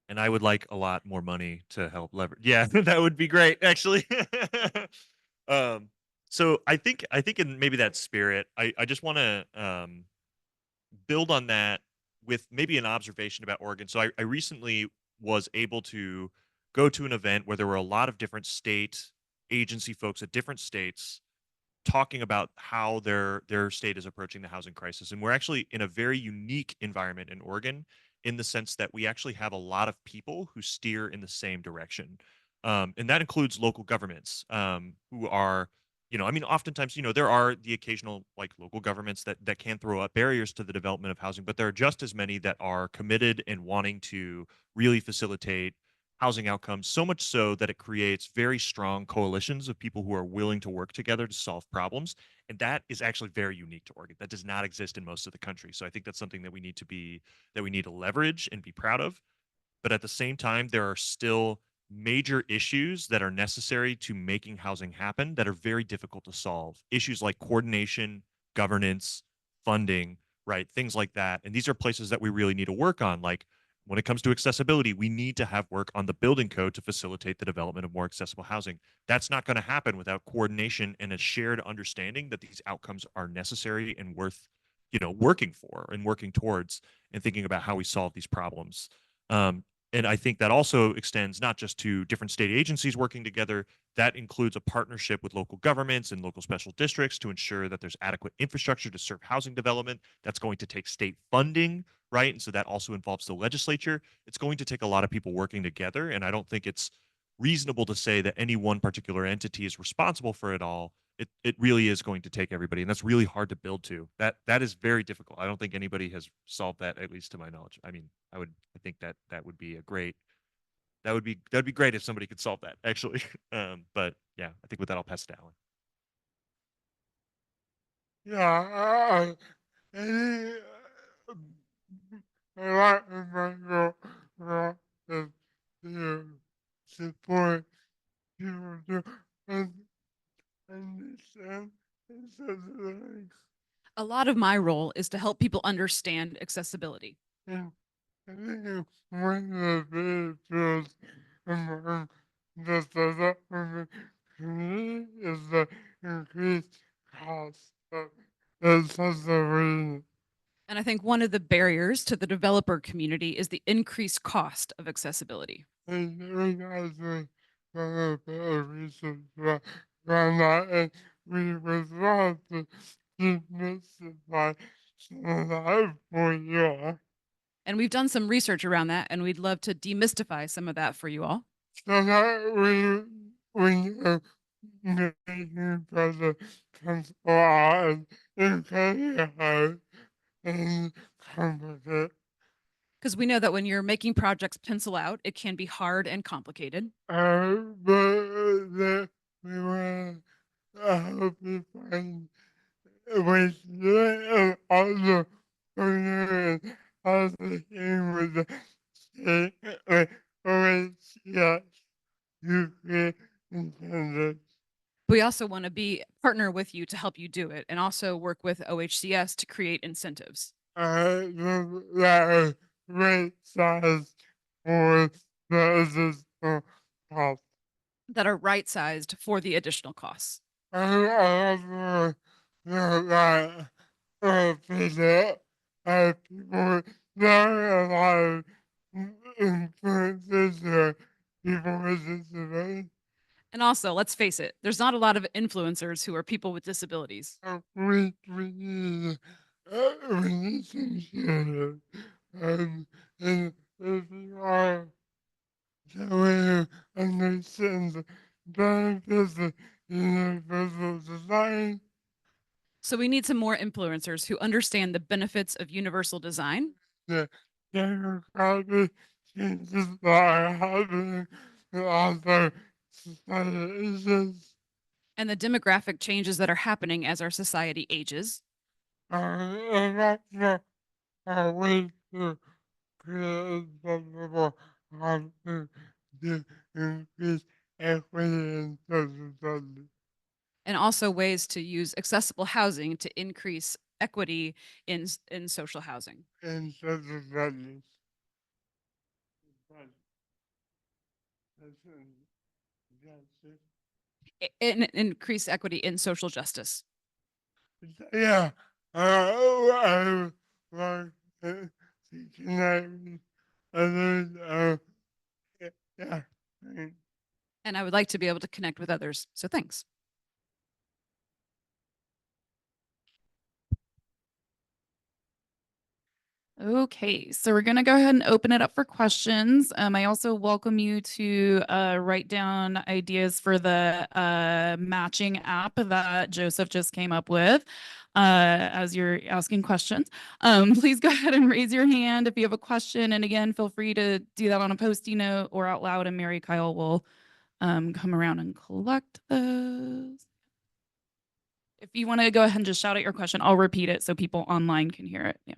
And I would like a lot more money to help leverage. Yeah, that would be great, actually. So I think in maybe that spirit, I just want to build on that with maybe an observation about Oregon. So I recently was able to go to an event where there were a lot of different state agency folks at different states talking about how their state is approaching the housing crisis. And we're actually in a very unique environment in Oregon, in the sense that we actually have a lot of people who steer in the same direction. And that includes local governments who are, I mean, oftentimes, there are the occasional like local governments that can throw up barriers to the development of housing, but there are just as many that are committed and wanting to really facilitate housing outcomes, so much so that it creates very strong coalitions of people who are willing to work together to solve problems. And that is actually very unique to Oregon. That does not exist in most of the country. So I think that's something that we need to leverage and be proud of. But at the same time, there are still major issues that are necessary to making housing happen that are very difficult to solve. Issues like coordination, governance, funding, right? Things like that. And these are places that we really need to work on. Like, when it comes to accessibility, we need to have work on the building code to facilitate the development of more accessible housing. That's not going to happen without coordination and a shared understanding that these outcomes are necessary and worth, working for and working towards, and thinking about how we solve these problems. And I think that also extends not just to different state agencies working together. That includes a partnership with local governments and local special districts to ensure that there's adequate infrastructure to serve housing development. That's going to take state funding, right? And so that also involves the legislature. It's going to take a lot of people working together. And I don't think it's reasonable to say that any one particular entity is responsible for it all. It really is going to take everybody. And that's really hard to build to. That is very difficult. I don't think anybody has solved that, at least to my knowledge. I mean, I think that would be a great that'd be great if somebody could solve that actually. But yeah, I think with that I'll pass it to Alan. Yeah, any, a lot of my role is to support people to un- understand accessibility. A lot of my role is to help people understand accessibility. And I think one of the big tools among the development community is the increased cost of accessibility. And I think one of the barriers to the developer community is the increased cost of accessibility. And we guys were done a bit of research around that, and we would love to demystify some of that for you all. And we've done some research around that, and we'd love to demystify some of that for you all. So that we making brother comes out and carry out and complicated. Because we know that when you're making projects pencil out, it can be hard and complicated. But that we want to help you find ways to do it, and also partner as the game with the state, OHCS, you create incentives. We also want to be partner with you to help you do it and also work with OHCS to create incentives The right size for the additional cost. that are right sized for the additional costs. I also know that people there are a lot of influences or people with disabilities. And also, let's face it, there's not a lot of influencers who are people with disabilities. We need some share. And if you are someone who understands the benefits of universal design, So we need some more influencers who understand the benefits of universal design the demographic changes that are happening in other societies and the demographic changes that are happening as our society ages. and also a way to create accessible housing to increase equity and social justice. And also ways to use accessible housing to increase equity in social housing And social justice. Justice. and increase equity in social justice. Yeah, I want to connect with others. Yeah, And I would like to be able to connect with others. So thanks. Okay, so we're gonna go ahead and open it up for questions. I also welcome you to write down ideas for the matching app that Joseph just came up with as you're asking questions. Please go ahead and raise your hand if you have a question. And again, feel free to do that on a Post-it note or out loud, and Mary Kyle will come around and collect those. If you want to go ahead and just shout out your question, I'll repeat it so people online can hear it. Yeah.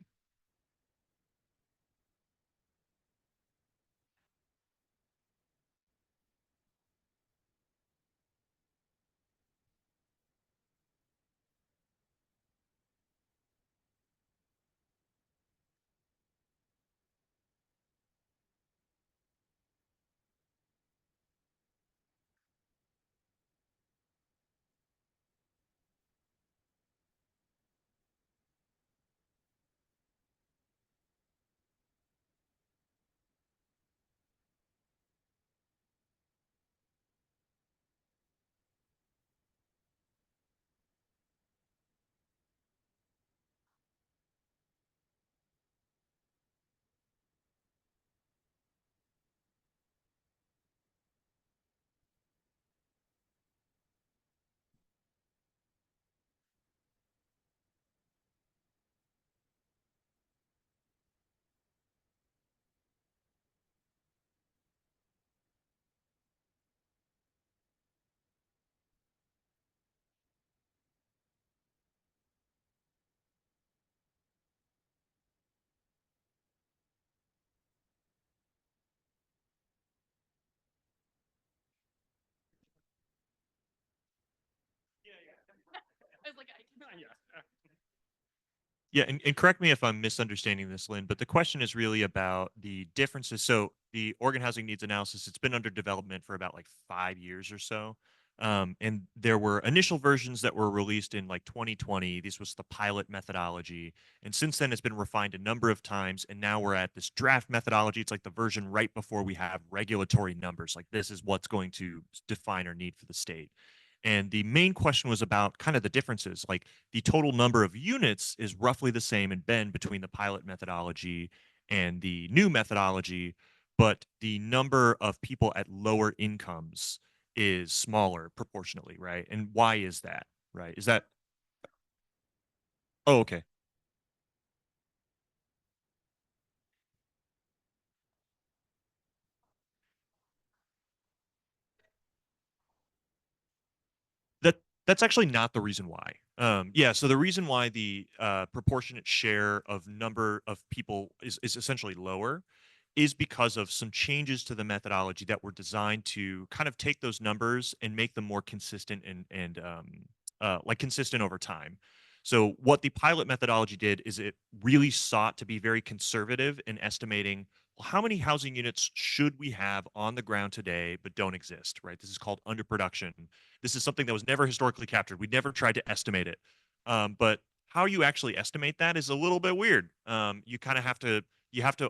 Yeah, and correct me if I'm misunderstanding this, Lynn, but the question is really about the differences. So the Oregon Housing Needs Analysis, it's been under development for about like 5 years or so. And there were initial versions that were released in like 2020. This was the pilot methodology. And since then, it's been refined a number of times. And now we're at this draft methodology. It's like the version right before we have regulatory numbers. Like this is what's going to define our need for the state. And the main question was about kind of the differences. Like the total number of units is roughly the same in Bend between the pilot methodology and the new methodology, but the number of people at lower incomes is smaller proportionally, right? And why is that, right? Is that, oh, okay. That that's actually not the reason why. Yeah, so the reason why the proportionate share of number of people is essentially lower is because of some changes to the methodology that were designed to kind of take those numbers and make them more consistent and like consistent over time. So what the pilot methodology did is it really sought to be very conservative in estimating, well, how many housing units should we have on the ground today but don't exist, right? This is called underproduction. This is something that was never historically captured. We never tried to estimate it. But how you actually estimate that is a little bit weird. You kind of have to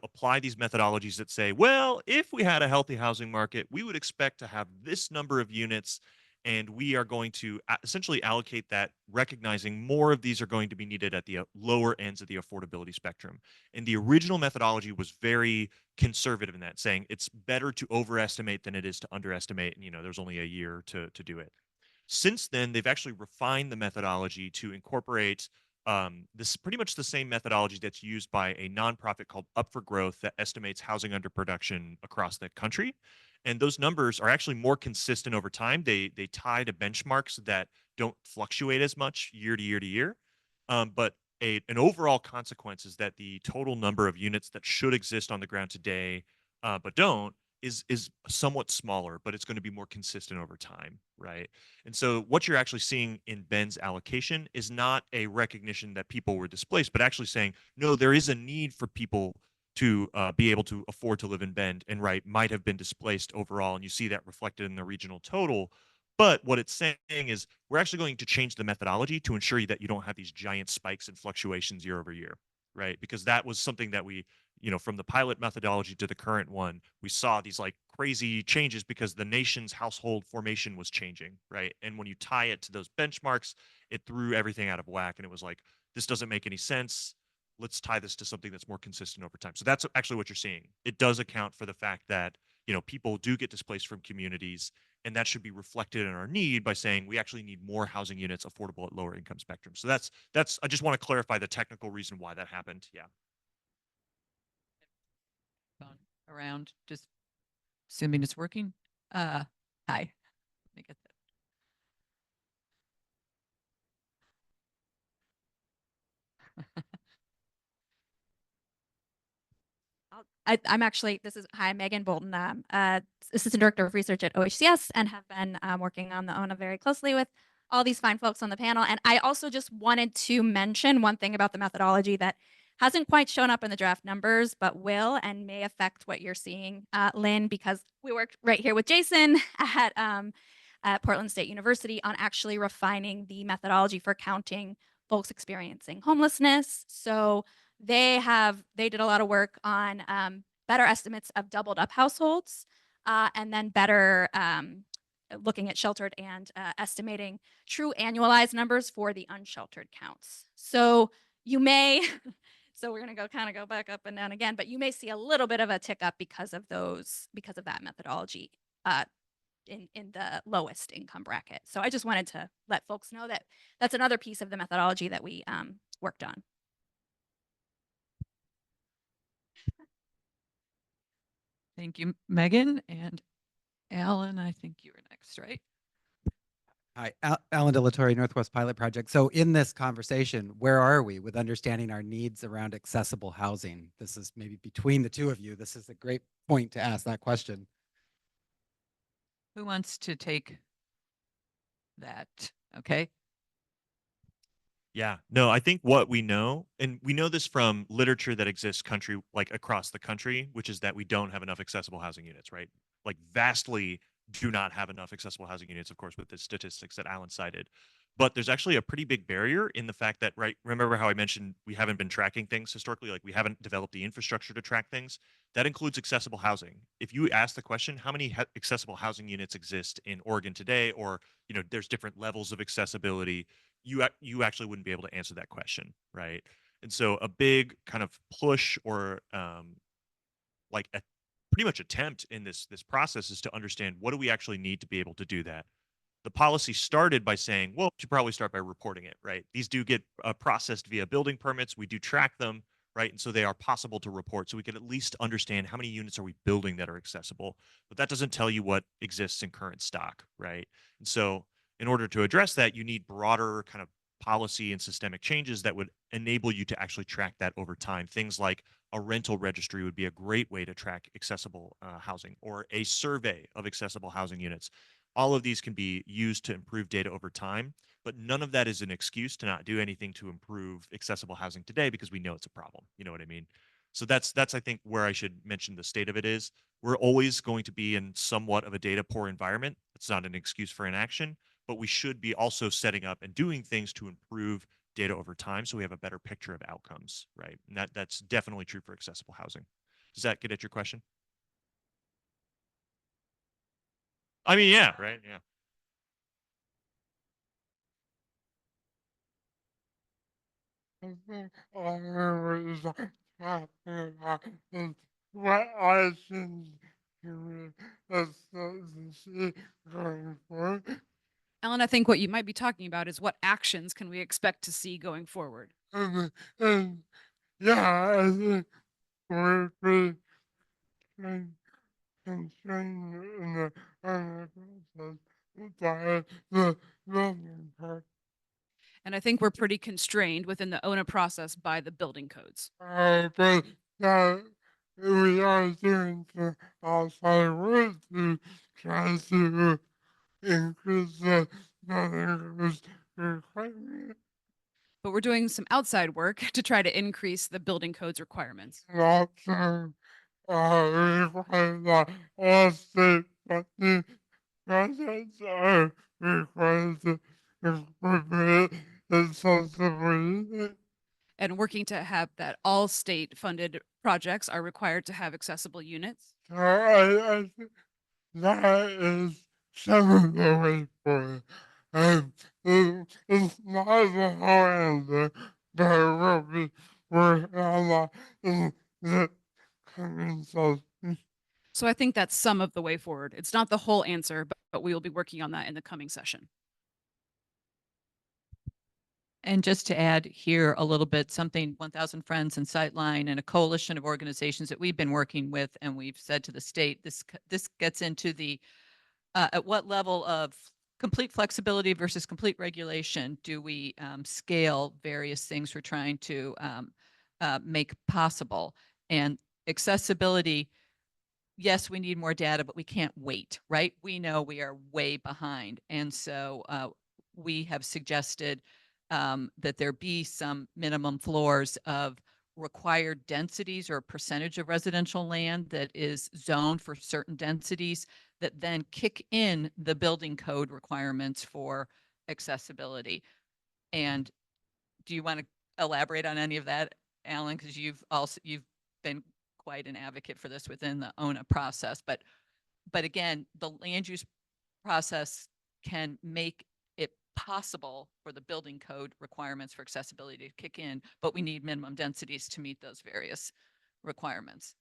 apply these methodologies that say, well, if we had a healthy housing market, we would expect to have this number of units, and we are going to essentially allocate that, recognizing more of these are going to be needed at the lower ends of the affordability spectrum. And the original methodology was very conservative in that, saying it's better to overestimate than it is to underestimate. And, there's only a year to do it. Since then, they've actually refined the methodology to incorporate this pretty much the same methodology that's used by a nonprofit called Up for Growth that estimates housing underproduction across the country. And those numbers are actually more consistent over time. They tie to benchmarks that don't fluctuate as much year to year to year. But an overall consequence is that the total number of units that should exist on the ground today, but don't, is somewhat smaller, but it's going to be more consistent over time, right? And so what you're actually seeing in Ben's allocation is not a recognition that people were displaced, but actually saying, no, there is a need for people to be able to afford to live in Bend, and right, might have been displaced overall. And you see that reflected in the regional total. But what it's saying is we're actually going to change the methodology to ensure that you don't have these giant spikes and fluctuations year over year, right? Because that was something that we, from the pilot methodology to the current one, we saw these like crazy changes because the nation's household formation was changing, right? And when you tie it to those benchmarks, it threw everything out of whack. And it was like, this doesn't make any sense. Let's tie this to something that's more consistent over time. So that's actually what you're seeing. It does account for the fact that, people do get displaced from communities, and that should be reflected in our need by saying we actually need more housing units affordable at lower income spectrum. So that's I just want to clarify the technical reason why that happened. Yeah. Gone around, just assuming it's working. Hi. Let me get that. I'm actually, hi, Megan Bolton, Assistant Director of Research at OHCS, and have been working on the ONA very closely with all these fine folks on the panel. And I also just wanted to mention one thing about the methodology that hasn't quite shown up in the draft numbers, but will and may affect what you're seeing, Lynn, because we worked right here with Jason at Portland State University on actually refining the methodology for counting folks experiencing homelessness. So they did a lot of work on better estimates of doubled up households, and then better looking at sheltered and estimating true annualized numbers for the unsheltered counts. So you may, so we're going to kind of go back up and down again, but you may see a little bit of a tick up because of that methodology in the lowest income bracket. So I just wanted to let folks know that that's another piece of the methodology that we worked on. Thank you, Megan. And Alan, I think you were next, right? Hi, Alan Delatorre, Northwest Pilot Project. So in this conversation, where are we with understanding our needs around accessible housing? This is maybe between the two of you. This is a great point to ask that question. Who wants to take that? Okay. Yeah, no, I think what we know, and we know this from literature that exists like across the country, which is that we don't have enough accessible housing units, right? Like vastly do not have enough accessible housing units, of course, with the statistics that Alan cited. But there's actually a pretty big barrier in the fact that, right, remember how I mentioned we haven't been tracking things historically, like we haven't developed the infrastructure to track things. That includes accessible housing. If you ask the question, how many accessible housing units exist in Oregon today, or, there's different levels of accessibility, you actually wouldn't be able to answer that question, right? And so a big kind of push or like a pretty much attempt in this process is to understand, what do we actually need to be able to do that. The policy started by saying, well, you should probably start by reporting it, right? These do get processed via building permits. We do track them, right? And so they are possible to report. So we can at least understand how many units are we building that are accessible. But that doesn't tell you what exists in current stock, right? And so in order to address that, you need broader kind of policy and systemic changes that would enable you to actually track that over time. Things like a rental registry would be a great way to track accessible housing, or a survey of accessible housing units. All of these can be used to improve data over time, but none of that is an excuse to not do anything to improve accessible housing today, because we know it's a problem. You know what I mean? So that's I think where I should mention the state of it is. We're always going to be in somewhat of a data poor environment. It's not an excuse for inaction, but we should be also setting up and doing things to improve data over time so we have a better picture of outcomes, right? And that's definitely true for accessible housing. Does that get at your question? I mean, yeah, right? Yeah. I think all I was talking about is what actions can we expect to see going forward. Ellen, I think what you might be talking about is what actions can we expect to see going forward? And yeah, I think we're pretty constrained in the process by the building code. And I think we're pretty constrained within the ONA process by the building codes. But we are doing some outside work to try to increase the building codes requirement. But we're doing some outside work to try to increase the building codes requirements. And also require that all state funding projects are required to incorporate accessibility. And working to have that all state funded projects are required to have accessible units. So I think that is some of the way forward. It's not the whole answer, but it will be working on that in the coming session. So I think that's some of the way forward. It's not the whole answer, but we will be working on that in the coming session. And just to add here a little bit, something 1000 Friends and Sightline and a coalition of organizations that we've been working with, and we've said to the state, this gets into the at what level of complete flexibility versus complete regulation do we scale various things we're trying to make possible. And accessibility, yes, we need more data, but we can't wait, right? We know we are way behind. And so we have suggested that there be some minimum floors of required densities or percentage of residential land that is zoned for certain densities that then kick in the building code requirements for accessibility. And do you want to elaborate on any of that, Alan? Because you've been quite an advocate for this within the ONA process. But again, the land use process can make it possible for the building code requirements for accessibility to kick in, but we need minimum densities to meet those various requirements.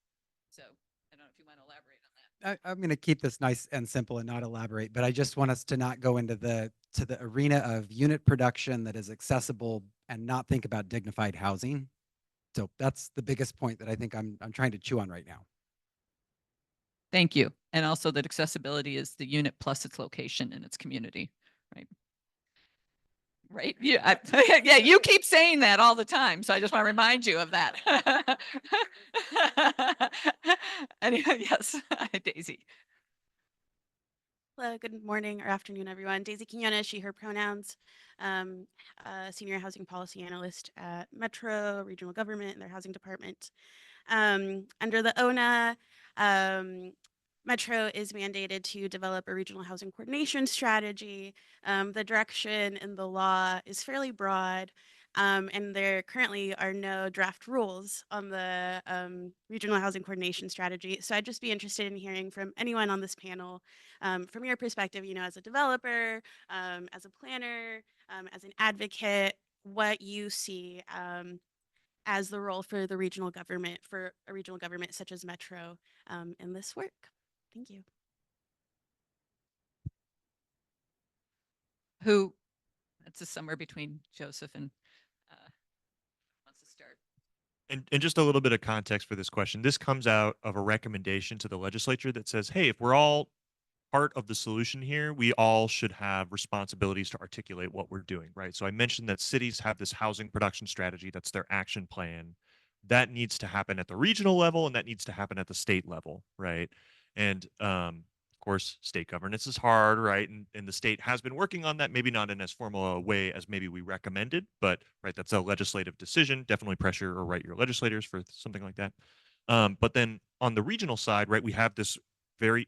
So I don't know if you want to elaborate on that. I'm going to keep this nice and simple and not elaborate, but I just want us to not go into the arena of unit production that is accessible and not think about dignified housing. So that's the biggest point that I think I'm trying to chew on right now. Thank you. And also that accessibility is the unit plus its location in its community, right? Right? Yeah, yeah, you keep saying that all the time. So I just want to remind you of that. Anyway, yes, Daisy. Hello, good morning or afternoon, everyone. Daisy Quinones, she, her pronouns. Senior housing policy analyst at Metro Regional Government and their housing department. Under the ONA, Metro is mandated to develop a regional housing coordination strategy. The direction in the law is fairly broad. And there currently are no draft rules on the regional housing coordination strategy. So I'd just be interested in hearing from anyone on this panel, from your perspective, you know, as a developer, as a planner, as an advocate, what you see as the role for the regional government, for a regional government such as Metro, in this work. Thank you. Who, that's a somewhere between Joseph and wants to start. And just a little bit of context for this question. This comes out of a recommendation to the legislature that says, hey, if we're all part of the solution here, we all should have responsibilities to articulate what we're doing, right? So I mentioned that cities have this housing production strategy, that's their action plan. That needs to happen at the regional level and that needs to happen at the state level, right? And of course, state governance is hard, right? And the state has been working on that, maybe not in as formal a way as maybe we recommended, but right, that's a legislative decision. Definitely pressure or write your legislators for something like that. But then on the regional side, right, we have this very,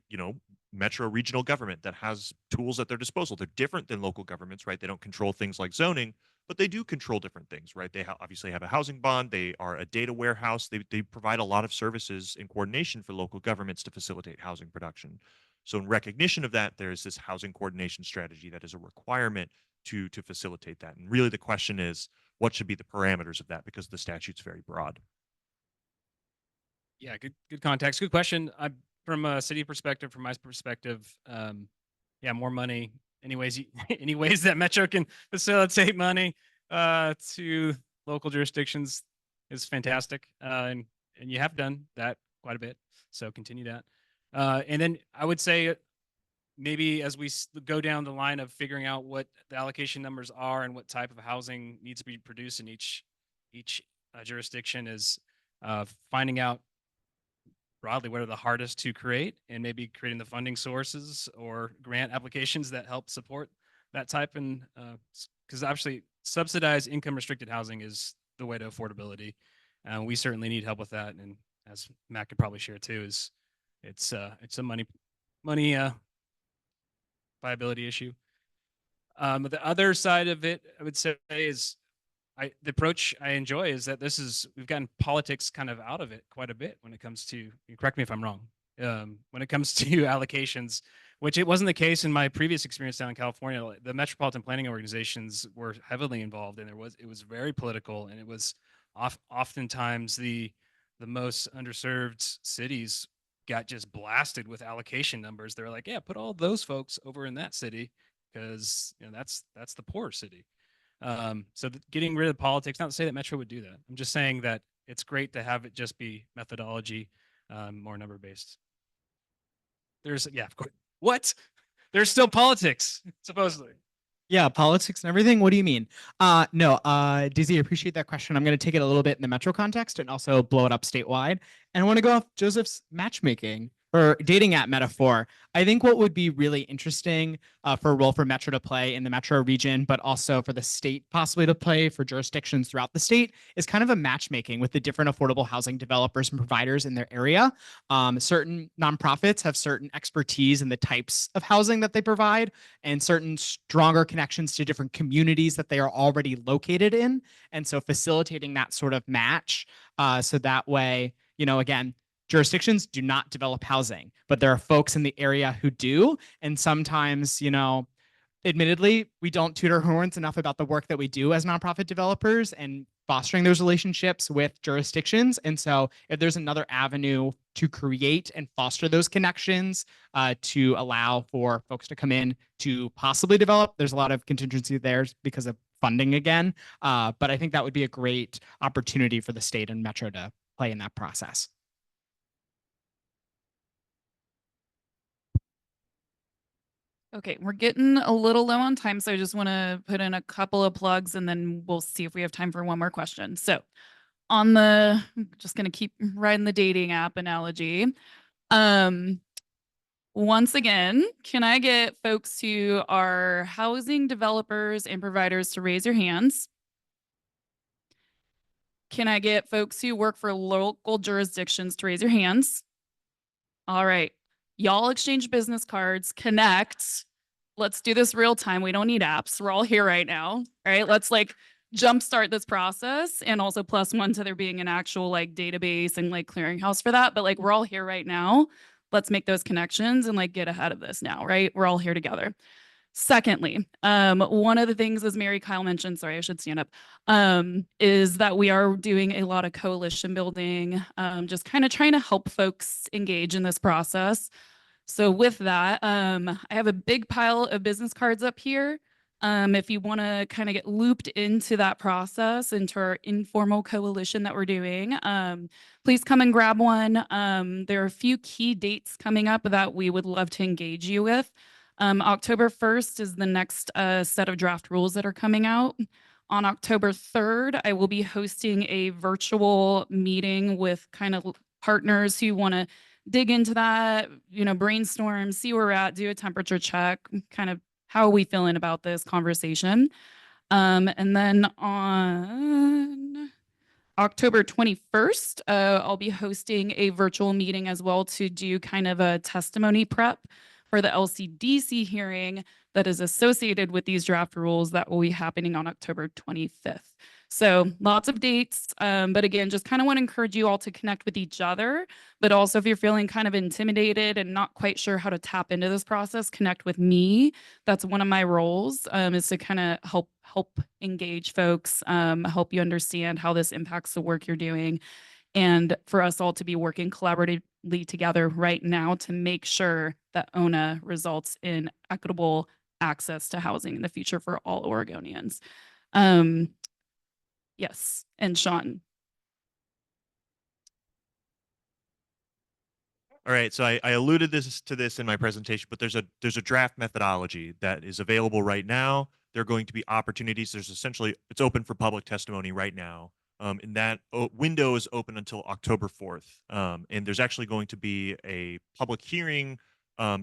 metro regional government that has tools at their disposal. They're different than local governments, right? They don't control things like zoning, but they do control different things, right? They obviously have a housing bond. They are a data warehouse. They provide a lot of services in coordination for local governments to facilitate housing production. So in recognition of that, there is this housing coordination strategy that is a requirement to facilitate that. And really the question is, what should be the parameters of that? Because the statute's very broad. Yeah, good context. Good question. From a city perspective, from my perspective, yeah, more money. Any ways that Metro can facilitate money to local jurisdictions is fantastic, and you have done that quite a bit. So continue that. And then I would say maybe as we go down the line of figuring out what the allocation numbers are and what type of housing needs to be produced in each jurisdiction, is finding out broadly what are the hardest to create and maybe creating the funding sources or grant applications that help support that type. And because obviously subsidized income restricted housing is the way to affordability. We certainly need help with that. And as Matt could probably share too, is it's a money viability issue. The other side of it, I would say, is the approach I enjoy is that we've gotten politics kind of out of it quite a bit when it comes to, correct me if I'm wrong, when it comes to allocations, which it wasn't the case in my previous experience down in California. The metropolitan planning organizations were heavily involved, and it was very political, and it was oftentimes the most underserved cities got just blasted with allocation numbers. They're like, yeah, put all those folks over in that city because that's the poor city. So getting rid of politics, not to say that Metro would do that. I'm just saying that it's great to have it just be methodology, more number based. Yeah, of course. What? There's still politics, supposedly. Yeah, politics and everything. What do you mean? No, Dizzy, I appreciate that question. I'm going to take it a little bit in the Metro context and also blow it up statewide. And I want to go off Joseph's matchmaking or dating app metaphor. I think what would be really interesting for a role for Metro to play in the Metro region, but also for the state possibly to play for jurisdictions throughout the state, is kind of a matchmaking with the different affordable housing developers and providers in their area. Certain nonprofits have certain expertise in the types of housing that they provide and certain stronger connections to different communities that they are already located in. And so facilitating that sort of match, so that way, again, jurisdictions do not develop housing, but there are folks in the area who do. And sometimes, admittedly, we don't toot our horns enough about the work that we do as nonprofit developers and fostering those relationships with jurisdictions. And so if there's another avenue to create and foster those connections to allow for folks to come in to possibly develop, there's a lot of contingency there because of funding again. But I think that would be a great opportunity for the state and Metro to play in that process. Okay, we're getting a little low on time, so I just want to put in a couple of plugs and then we'll see if we have time for one more question. So I'm just going to keep riding the dating app analogy. once again, can I get folks who are housing developers and providers to raise your hands? Can I get folks who work for local jurisdictions to raise your hands? All right. Y'all exchange business cards, connect. Let's do this real time. We don't need apps. We're all here right now. All right. Let's like jumpstart this process, and also +1 to there being an actual like database and like clearinghouse for that. But like we're all here right now. Let's make those connections and like get ahead of this now, right? We're all here together. Secondly, one of the things, as Mary Kyle mentioned, sorry, I should stand up, is that we are doing a lot of coalition building, just kind of trying to help folks engage in this process. So with that, I have a big pile of business cards up here. If you want to kind of get looped into that process, into our informal coalition that we're doing, please come and grab one. There are a few key dates coming up that we would love to engage you with. October 1st is the next set of draft rules that are coming out. On October 3rd, I will be hosting a virtual meeting with kind of partners who want to dig into that, brainstorm, see where we're at, do a temperature check, kind of how are we feeling about this conversation. And then on October 21st, I'll be hosting a virtual meeting as well to do kind of a testimony prep for the LCDC hearing that is associated with these draft rules that will be happening on October 25th. So lots of dates, but again, just kind of want to encourage you all to connect with each other, but also if you're feeling kind of intimidated and not quite sure how to tap into this process, connect with me. That's one of my roles, is to kind of help engage folks, help you understand how this impacts the work you're doing, and for us all to be working collaboratively together right now to make sure that ONA results in equitable access to housing in the future for all Oregonians. Yes, and Sean. All right, so I alluded to this in my presentation, but there's a draft methodology that is available right now. There are going to be opportunities. It's open for public testimony right now. And that window is open until October 4th. And there's actually going to be a public hearing I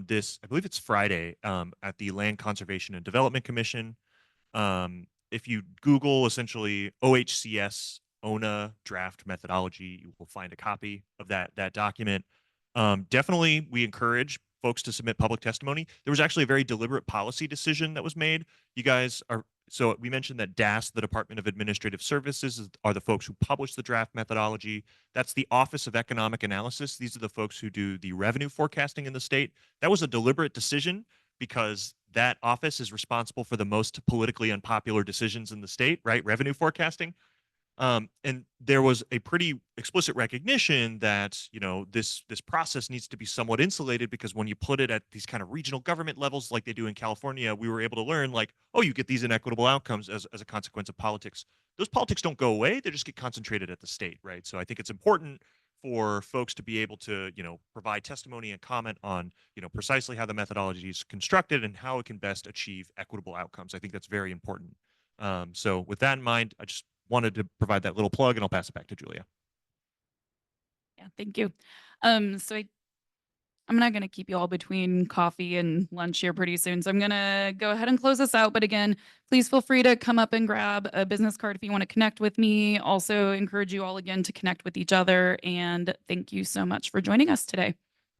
believe it's Friday, at the Land Conservation and Development Commission. If you Google essentially OHCS ONA draft methodology, you will find a copy of that document. Definitely, we encourage folks to submit public testimony. There was actually a very deliberate policy decision that was made. So we mentioned that DAS, the Department of Administrative Services, are the folks who publish the draft methodology. That's the Office of Economic Analysis. These are the folks who do the revenue forecasting in the state. That was a deliberate decision because that office is responsible for the most politically unpopular decisions in the state, right? Revenue forecasting. And there was a pretty explicit recognition that, this process needs to be somewhat insulated, because when you put it at these kind of regional government levels like they do in California, we were able to learn like, oh, you get these inequitable outcomes as a consequence of politics. Those politics don't go away. They just get concentrated at the state, right? So I think it's important for folks to be able to, provide testimony and comment on, precisely how the methodology is constructed and how it can best achieve equitable outcomes. I think that's very important. So with that in mind, I just wanted to provide that little plug, and I'll pass it back to Julia. Yeah, thank you. So I'm not going to keep you all between coffee and lunch here pretty soon. So I'm going to go ahead and close this out. But again, please feel free to come up and grab a business card if you want to connect with me. Also encourage you all again to connect with each other. And thank you so much for joining us today.